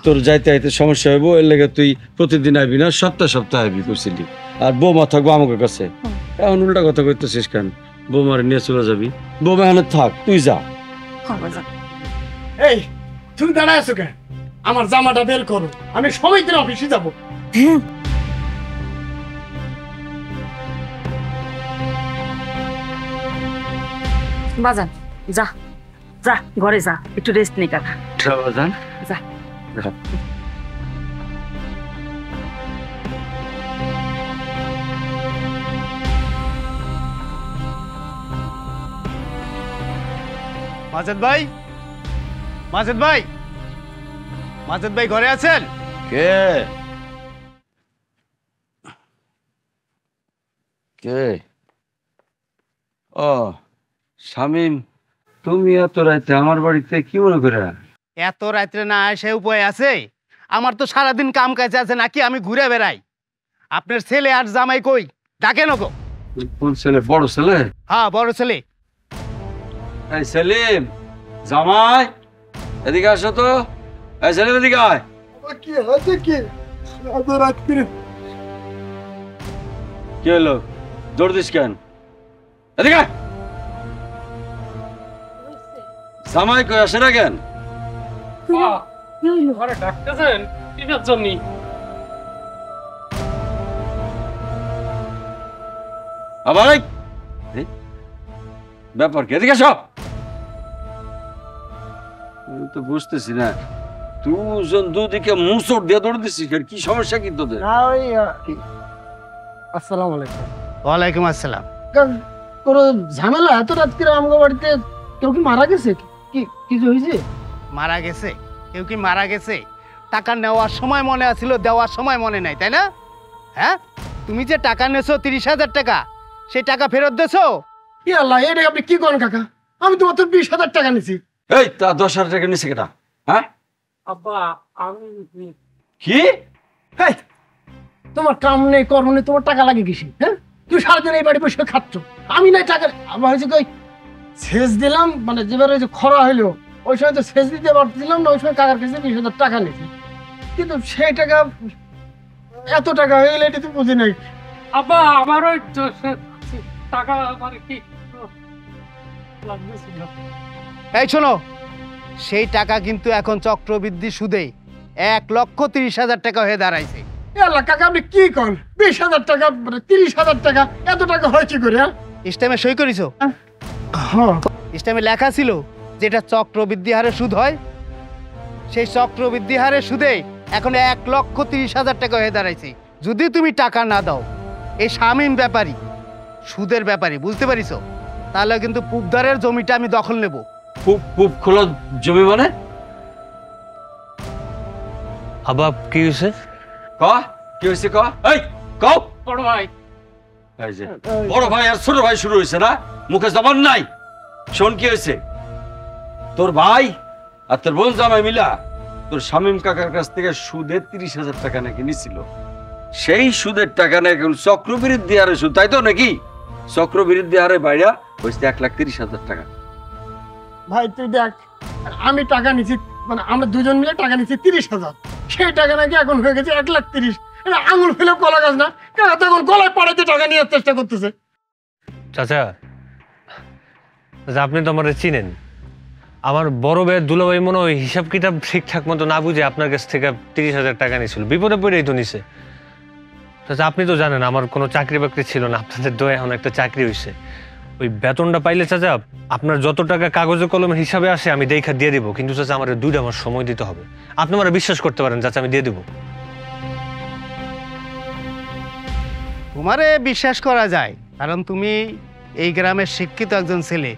তোর যাইতে আইতে সমস্যা হইব, এর লেগে তুই প্রতিদিন আইবি না, সপ্তাহে সপ্তাহে আইবি কইছিলি। আর বৌমা থাকবো আমাকে কাছে, এখন উল্টা কথা কইতেছিস কেন? বৌমারে নিয়ে চলে যাবি, বৌমা এখানে থাক, তুই যা। এই তুমি দাঁড়ায় আছো কেন? আমার জামাটা বের করো, আমি সমিতির অফিসে যাবো। বাজান যা যা, ঘরে যা, একটু রেস্ট নে কাকা। বাজান যা। মাজেদ ভাই, মাজেদ ভাই, মাজেদ ভাই ঘরে আছেন? কে কে? ও শামিম, তুমি এত রাইতে আমার বাড়িতে কি মনে করে? এত রাত্রে না আসে উপায় আছে? আমার তো সারাদিন কাম কাজ আছে নাকি, আমি ঘুরে বেড়াই। আপনার ছেলে আর জামাই কই? ডাকেন গো। কোন ছেলে? বড় ছেলে? হ্যাঁ বড় ছেলে। এই সেলিম, জামাই এদিকে আসো তো। এই সেলিম এদিকে আয়। কি হয়েছে কি? এত রাত্রে কি হলো? দৌড় দিস কেন? এদিকে আয়। জামাই কই আসে না কেন? ঘরে ডাকতেছেন কিসের জন্য? আবার ব্যাপার কি? এদিকে আসো। আমি তো বুঝতেছি না, দুজন দুদিকে মুসর দিয়ে দৌড় দিচ্ছিস, কি সমস্যা কি তোদের? না ওই আসসালামু আলাইকুম। ওয়ালাইকুম আসসালাম। কোনো ঝামেলা? এত রাত্রে আমার বাড়িতে কেউ কি মারা গেছে? কি কিছু হয়েছে? মারা গেছে? কেউ কি মারা গেছে? টাকা নেওয়ার সময় মনে আছিল, দেওয়ার সময় মনে নাই, তাই না? হ্যাঁ, তুমি যে টাকা নেছো 30,000 টাকা, সেই টাকা ফেরত দেছো? কি আল্লাহ, এটা আপনি কি করেন কাকা? আমি তো মাত্র 20,000 টাকা নিছি। এই তা 10,000 টাকা নিছে কেটা? হ্যাঁ আব্বা আমি কি? এই, তোমার কাম নেই কর্ম নেই, তোমার টাকা লাগে কিসে? হ্যাঁ, তুই সারাদিন এই বাড়ি বসে খাচ্ছ, আমি নাই টাকা। আমার হয়েছে কই সেচ দিলাম, মানে যেবার ওই যে খরা হইলো ওই সময় তো সেচ দিতে পারছিলাম না, ওই সময় কাকার কাছে 20,000 টাকা নিয়েছি, কিন্তু সেই টাকা এত টাকা হয়ে গেলে এটা তো বুঝি নাই। আব্বা আমার ওই টাকা আমার কি লাগতেছিল। এই শোনো, সেই টাকা কিন্তু এখন চক্রবৃদ্ধি সুদে 1,30,000 টাকা হয়ে দাঁড়াইছে। আল্লাহ কাকা, আপনি কি করেন? 20,000 টাকা, 30,000 টাকা, এত টাকা হয় কি করে? ইস্টেমে সই করিছো? হ্যাঁ, ইস্টেমে লেখা ছিল যেটা চক্রবৃদ্ধি হারে সুদ হয়, সেই চক্রবৃদ্ধি হারে সুদে এখন 1,30,000 টাকা হয়ে দাঁড়াইছে। যদি তুমি টাকা না দাও, এই শামীম ব্যাপারী, সুদের ব্যাপারী, বুঝতে পারিছো? তাহলে কিন্তু পুবদারের জমিটা আমি দখল নেব। পুপ পুপ খোলা জমি মানে? আব্বা কি হয়েছে? ক কি হয়েছে? ক এই কও। বড় ভাই, এই যে বড় ভাই আর ছোট ভাই শুরু হয়েছে না, মুখে জবান নাই। শোন কি হয়েছে, তোর ভাই আর তোর বোন জামাই মিলা তোর শামীম কাকার কাছ থেকে সুদে 30,000 টাকা নাকি নিছিল। সেই সুদের টাকা নাকি এখন চক্রবৃদ্ধি হারে সুদ, তাই তো নাকি? চক্রবৃদ্ধি হারে বাইরা হয়েছে 1,30,000 টাকা। ভাই তুই দেখ, আমি টাকা নিচ্ছি, মানে আমরা দুজন মিলে টাকা নিচ্ছি 30,000, সেই টাকা নাকি এখন হয়ে গেছে 1,30,000। এটা আঙুল ফেলে কলা গাছ না, কেন তখন গলায় পাড়াতে টাকা নেওয়ার চেষ্টা করতেছে। চাচা, আপনি তো আমার চিনেন, আমার বড় ভাইয়ের দুলাভাই মনে হয় হিসাব কিতাব ঠিকঠাক মতো না বুঝে আপনার কাছ থেকে 30,000 টাকা নিয়েছিল, বিপদে পড়েই তো নিছে। চাচা আপনি তো জানেন আমার কোনো চাকরি বাকরি ছিল না, আপনাদের দয়া এখন একটা চাকরি হয়েছে। ওই বেতনটা পাইলে চাচা আপনার যত টাকা কাগজে কলমের হিসাবে আসে আমি দেখা দিয়ে দিব, কিন্তু চাচা আমার 2 মাস সময় দিতে হবে। আপনি আমার বিশ্বাস করতে পারেন চাচা, আমি দিয়ে দেবো। তোমারে বিশ্বাস করা যায়, কারণ তুমি এই গ্রামের শিক্ষিত একজন ছেলে,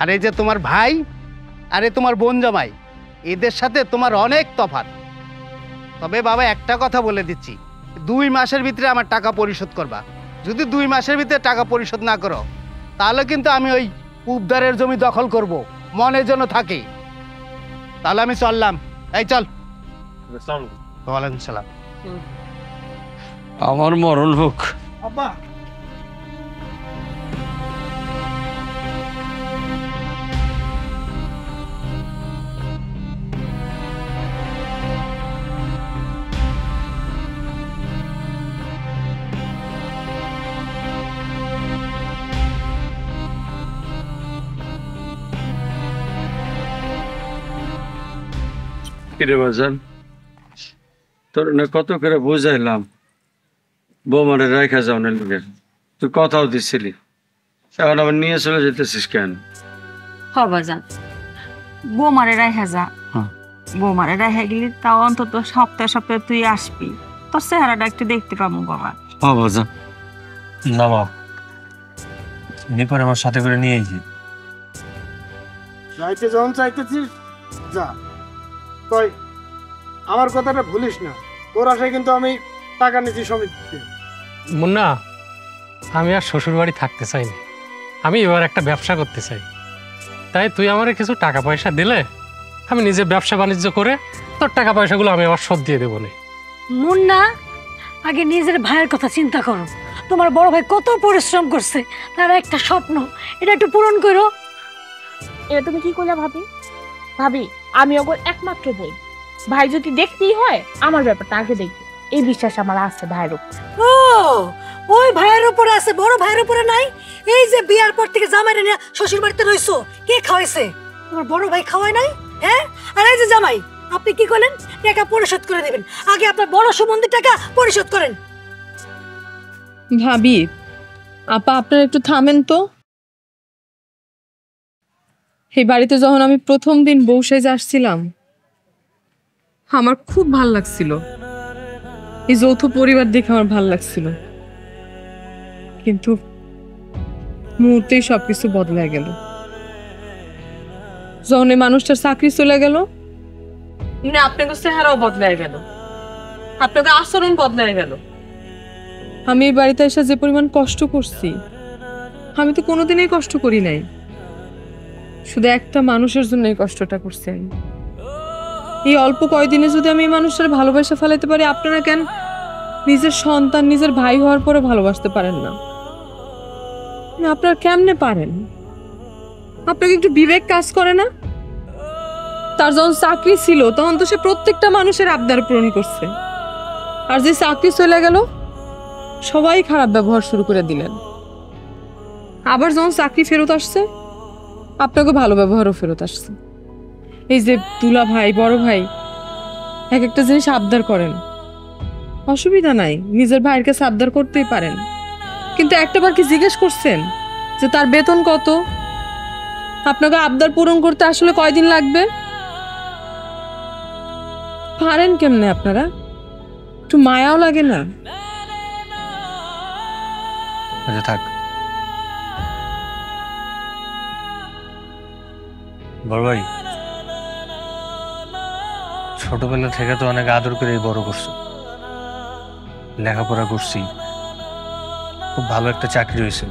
আর এই যে তোমার ভাই আরে তোমার বোন জামাই, এদের সাথে তোমার অনেক তফাৎ। তবে বাবা একটা কথা বলে দিচ্ছি, 2 মাসের ভিতরে আমার টাকা পরিশোধ করবা। যদি 2 মাসের ভিতরে টাকা পরিশোধ না করো তাহলে কিন্তু আমি ওই উপদারের জমি দখল করব, মনে যেন থাকে। তাহলে আমি চললাম। এই চল। ওয়ালাইকুম সালাম। আমার মরণ হোক। আব্বা কিরে বাজান, তোর না কত করে বুঝাইলাম বৌমারে রাখা যাও না লোকে, তুই কথাও দিচ্ছিলি, এখন আবার নিয়ে চলে যেতেছিস কেন? বাজান বৌমারে রাখা যা, বৌমারে রাখা গেলি তাও অন্তত সপ্তাহে সপ্তাহে তুই আসবি, তোর চেহারাটা একটু দেখতে পাবো বাবা। হ্যাঁ বাজান। না মা, নিপর আমার সাথে করে নিয়ে যাই। যাইতে যখন চাইতেছিস যা, তাই আমার কথাটা ভুলিস না। তোর আশায় কিন্তু আমি টাকা নিচ্ছি সমিতিতে। মুন্না, আমি আর শ্বশুর বাড়ি থাকতে চাই না, আমি এবার একটা ব্যবসা করতে চাই। তাই তুই আমারে কিছু টাকা পয়সা দিলে আমি নিজে ব্যবসা বাণিজ্য করে তোর টাকা পয়সাগুলো আমি আবার শোধ দিয়ে দেবো না। মুন্না, আগে নিজের ভাইয়ের কথা চিন্তা করো। তোমার বড় ভাই কত পরিশ্রম করছে, তার একটা স্বপ্ন, এটা একটু পূরণ করো। এটা তুমি কি করলে ভাবি? ভাবি আমি ওর একমাত্র বই, ভাই যদি দেখতেই হয় আমার ব্যাপারটা আগে দেখবে, এই বিশ্বাস আমার আছে ভাইয়ের উপর। ও, ওই ভাইয়ের উপরে আছে, বড় ভাইয়ের উপরে নাই? এই যে বিয়ার পর থেকে জামাই নিয়ে শ্বশুর বাড়িতে রইছো, কে খাওয়াইছে? তোমার বড় ভাই খাওয়ায় নাই? হ্যাঁ? আর এই যে জামাই, আপনি কি করলেন? টাকা পরিশোধ করে দিবেন, আগে আপনার বড় সম্বন্ধে টাকা পরিশোধ করেন। ভাবি, আপা আপনারা একটু থামেন তো। এই বাড়িতে যখন আমি প্রথম দিন বউ সেজে আসছিলাম, আমার খুব ভাল লাগছিল, এই যৌথ পরিবার দেখে আমার ভাল লাগছিল। কিন্তু মুহূর্তেই সবকিছু বদলে গেল। যখন এই মানুষটার চাকরি চলে গেল, মানে আপনাকে চেহারাও বদলে গেল, আপনাকে আচরণ বদলে গেল। আমি এই বাড়িতে এসে যে পরিমাণ কষ্ট করছি, আমি তো কোনোদিনই কষ্ট করি নাই। শুধু একটা মানুষের জন্য এই কষ্টটা করছি আমি। এই অল্প কয়দিনে যদি আমি এই মানুষটার ভালোবাসা ফেলাতে পারি, আপনারা কেন নিজের সন্তান, নিজের ভাই হওয়ার পরে ভালোবাসতে পারেন না? আপনারা কেমনে পারেন? আপনাকে একটু বিবেক কাজ করে না? তার যখন চাকরি ছিল তখন তো সে প্রত্যেকটা মানুষের আবদার পূরণ করছে, আর যে চাকরি চলে গেল সবাই খারাপ ব্যবহার শুরু করে দিলেন। আবার যখন চাকরি ফেরত আসছে, আপনাকে ভালো ব্যবহারও ফেরত আসছে। এই যে দুলা ভাই, বড় ভাই এক একটা জিনিস আবদার করেন, অসুবিধা নাই, নিজের ভাইয়ের কাছে আবদার করতেই পারেন, কিন্তু একটাবার কি জিজ্ঞেস করছেন যে তার বেতন কত? আপনাকে আবদার পূরণ করতে আসলে কয়দিন লাগবে? পারেন কেমনে আপনারা? একটু মায়াও লাগে না? আচ্ছা থাক। বড় ভাই, ছোটবেলা থেকে তো অনেক আদর করে বড় করছো, লেখাপড়া করছি, খুব ভালো একটা চাকরি হয়েছে।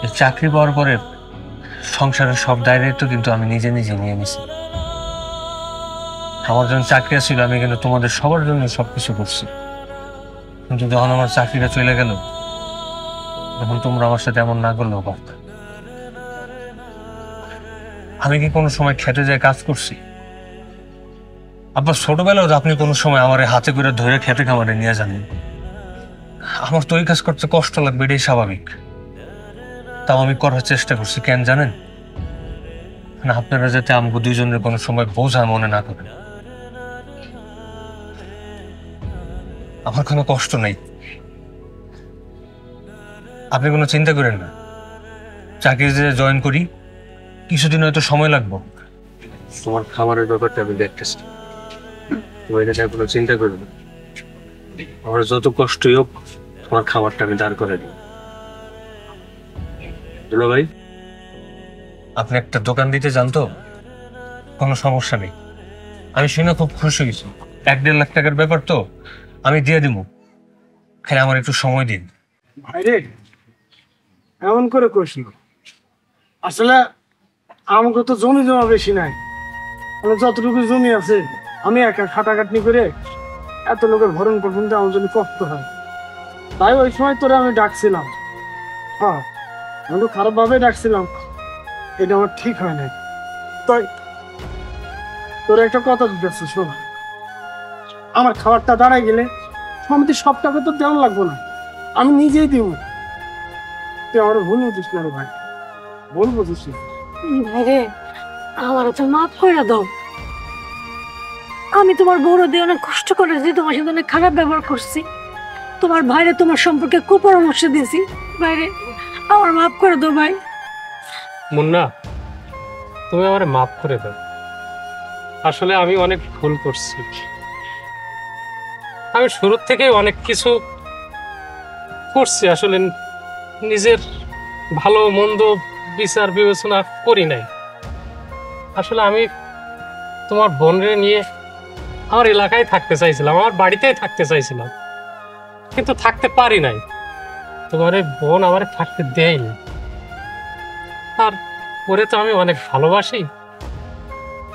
এই চাকরি পাওয়ার পরে সংসারের সব দায়িত্ব কিন্তু আমি নিজে নিজে নিয়ে নিছি। আমার যখন চাকরি ছিল আমি কিন্তু তোমাদের সবার জন্য সবকিছু করছি, কিন্তু যখন আমার চাকরিটা চলে গেল তখন তোমরা আমার সাথে এমন না করলেও পারত। আমি কি কোনো সময় খেতে যায় কাজ করছি? আবার ছোটবেলাও আপনি কোনো সময় আমার হাতে করে ধরে খেতে খামারে নিয়ে যাননি। আমার তো ওই কাজ করতে কষ্ট লাগবে, এটাই স্বাভাবিক, তাও আমি করার চেষ্টা করছি। কেন জানেন? না, আপনারা যাতে আমাকে দুইজনের কোনো সময় বোঝা মনে না করেন। আমার কোনো কষ্ট নেই, আপনি কোনো চিন্তা করেন না। চাকরিতে জয়েন করি, কিছুদিন হয়তো সময় লাগবে, তোমার খামারের ব্যাপারটা আমি দেখতেছি, তুমি এটা নিয়ে কোনো চিন্তা করবে না। আমার যত কষ্টই হোক তোমার খামারটা আমি দাঁড় করে দিই। দুলা ভাই, আপনি একটা দোকান দিতে চান তো কোনো সমস্যা নেই, আমি শুনে খুব খুশি হয়েছি। 1-1.5 লাখ টাকার ব্যাপার তো আমি দিয়ে দিব, খালি আমার একটু সময় দিন। ভাইরে এমন করে কইস না, আসলে আমাকে তো জমি জমা বেশি নাই, মানে যতটুকু জমি আছে আমি একা খাটাখাটনি করে এত লোকের ভরণ পোষণ আমার জন্য কষ্ট হয়, তাই ওই সময় তোরে আমি ডাকছিলাম। হ্যাঁ আমি তো খারাপ ভাবে ডাকছিলাম, এটা আমার ঠিক হয় নাই। তাই তোর একটা কথা দিতেছে, শোন, আমার খাবারটা দাঁড়ায় গেলে সমিতি সব টাকা তো দেওয়া লাগবো না, আমি নিজেই দিব। তুই আমার ভুল বুঝিস না রে ভাই, ভুল বুঝিস না। ভাইরে আমার তো মাফ করে দাও, আমি তোমার বড় দিয়ে অনেক কষ্ট করেছি, তোমার সাথে অনেক খারাপ ব্যবহার করছি, তোমার ভাইরে তোমার সম্পর্কে কুপরামর্শ দিয়েছি। ভাইরে আমার মাফ করে দাও ভাই। মুন্না, তুমি আমারে মাফ করে দাও। আসলে আমি অনেক ভুল করছি, আমি শুরু থেকে অনেক কিছু করছি, আসলে নিজের ভালো মন্দ বিচার বিবেচনা করি নাই। আসলে আমি তোমার বোনরে নিয়ে আমার এলাকায় থাকতে চাইছিলাম, আমার বাড়িতেই থাকতে চাইছিলাম, কিন্তু থাকতে পারি নাই। তোমার এই বোন আমার থাকতে দেয়নি, আর ওরে তো আমি অনেক ভালোবাসি,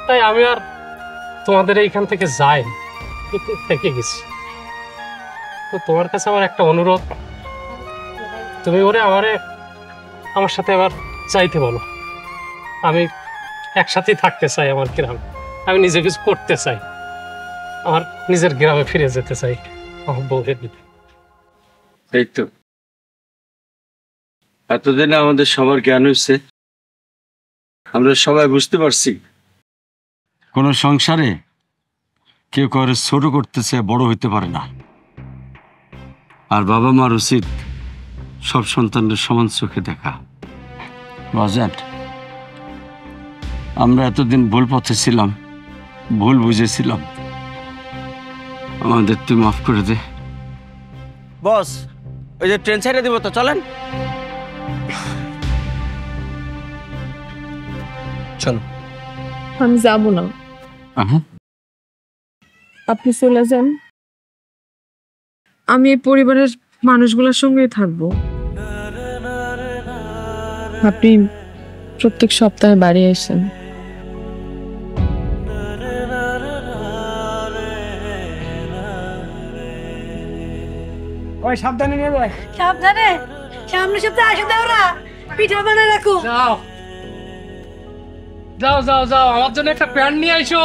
তাই আমি আর তোমাদের এইখান থেকে যাই থেকে গেছি। তো তোমার কাছে আমার একটা অনুরোধ, তুমি ওরে আমার সাথে আবার চাইতে বলো। আমি একসাথেই থাকতে চাই আমার গ্রামে, আমি নিজে কিছু করতে চাই, আমার নিজের গ্রামে ফিরে যেতে চাই আমার বউয়ের দিকে। এই তো এতদিনে আমাদের সবার জ্ঞান হচ্ছে, আমরা সবাই বুঝতে পারছি কোনো সংসারে কেউ কারো ছোট করতেছে বড় হইতে পারে না, আর বাবা মার উচিত সব সন্তানদের সমান চোখে দেখা। বাজান, আমরা এতদিন ভুল পথে ছিলাম, ভুল বুঝেছিলাম, আমাদের তুই মাফ করে দে। বস, ওই যে ট্রেন ছেড়ে দিব তো, চলেন। চলো। আমি যাবো না, আপনি চলে যান, আমি এই পরিবারের মানুষগুলোর সঙ্গেই থাকবো। আপনি প্রত্যেক সপ্তাহে বাড়ি আসেন। ওই সাবধানে নিয়ে যায়, সাবধানে, সামনে সপ্তাহে আসে দাও না, পিঠা বানায় রাখো। যাও যাও যাও যাও, আমার জন্য একটা প্যান্ট নিয়ে আইসো।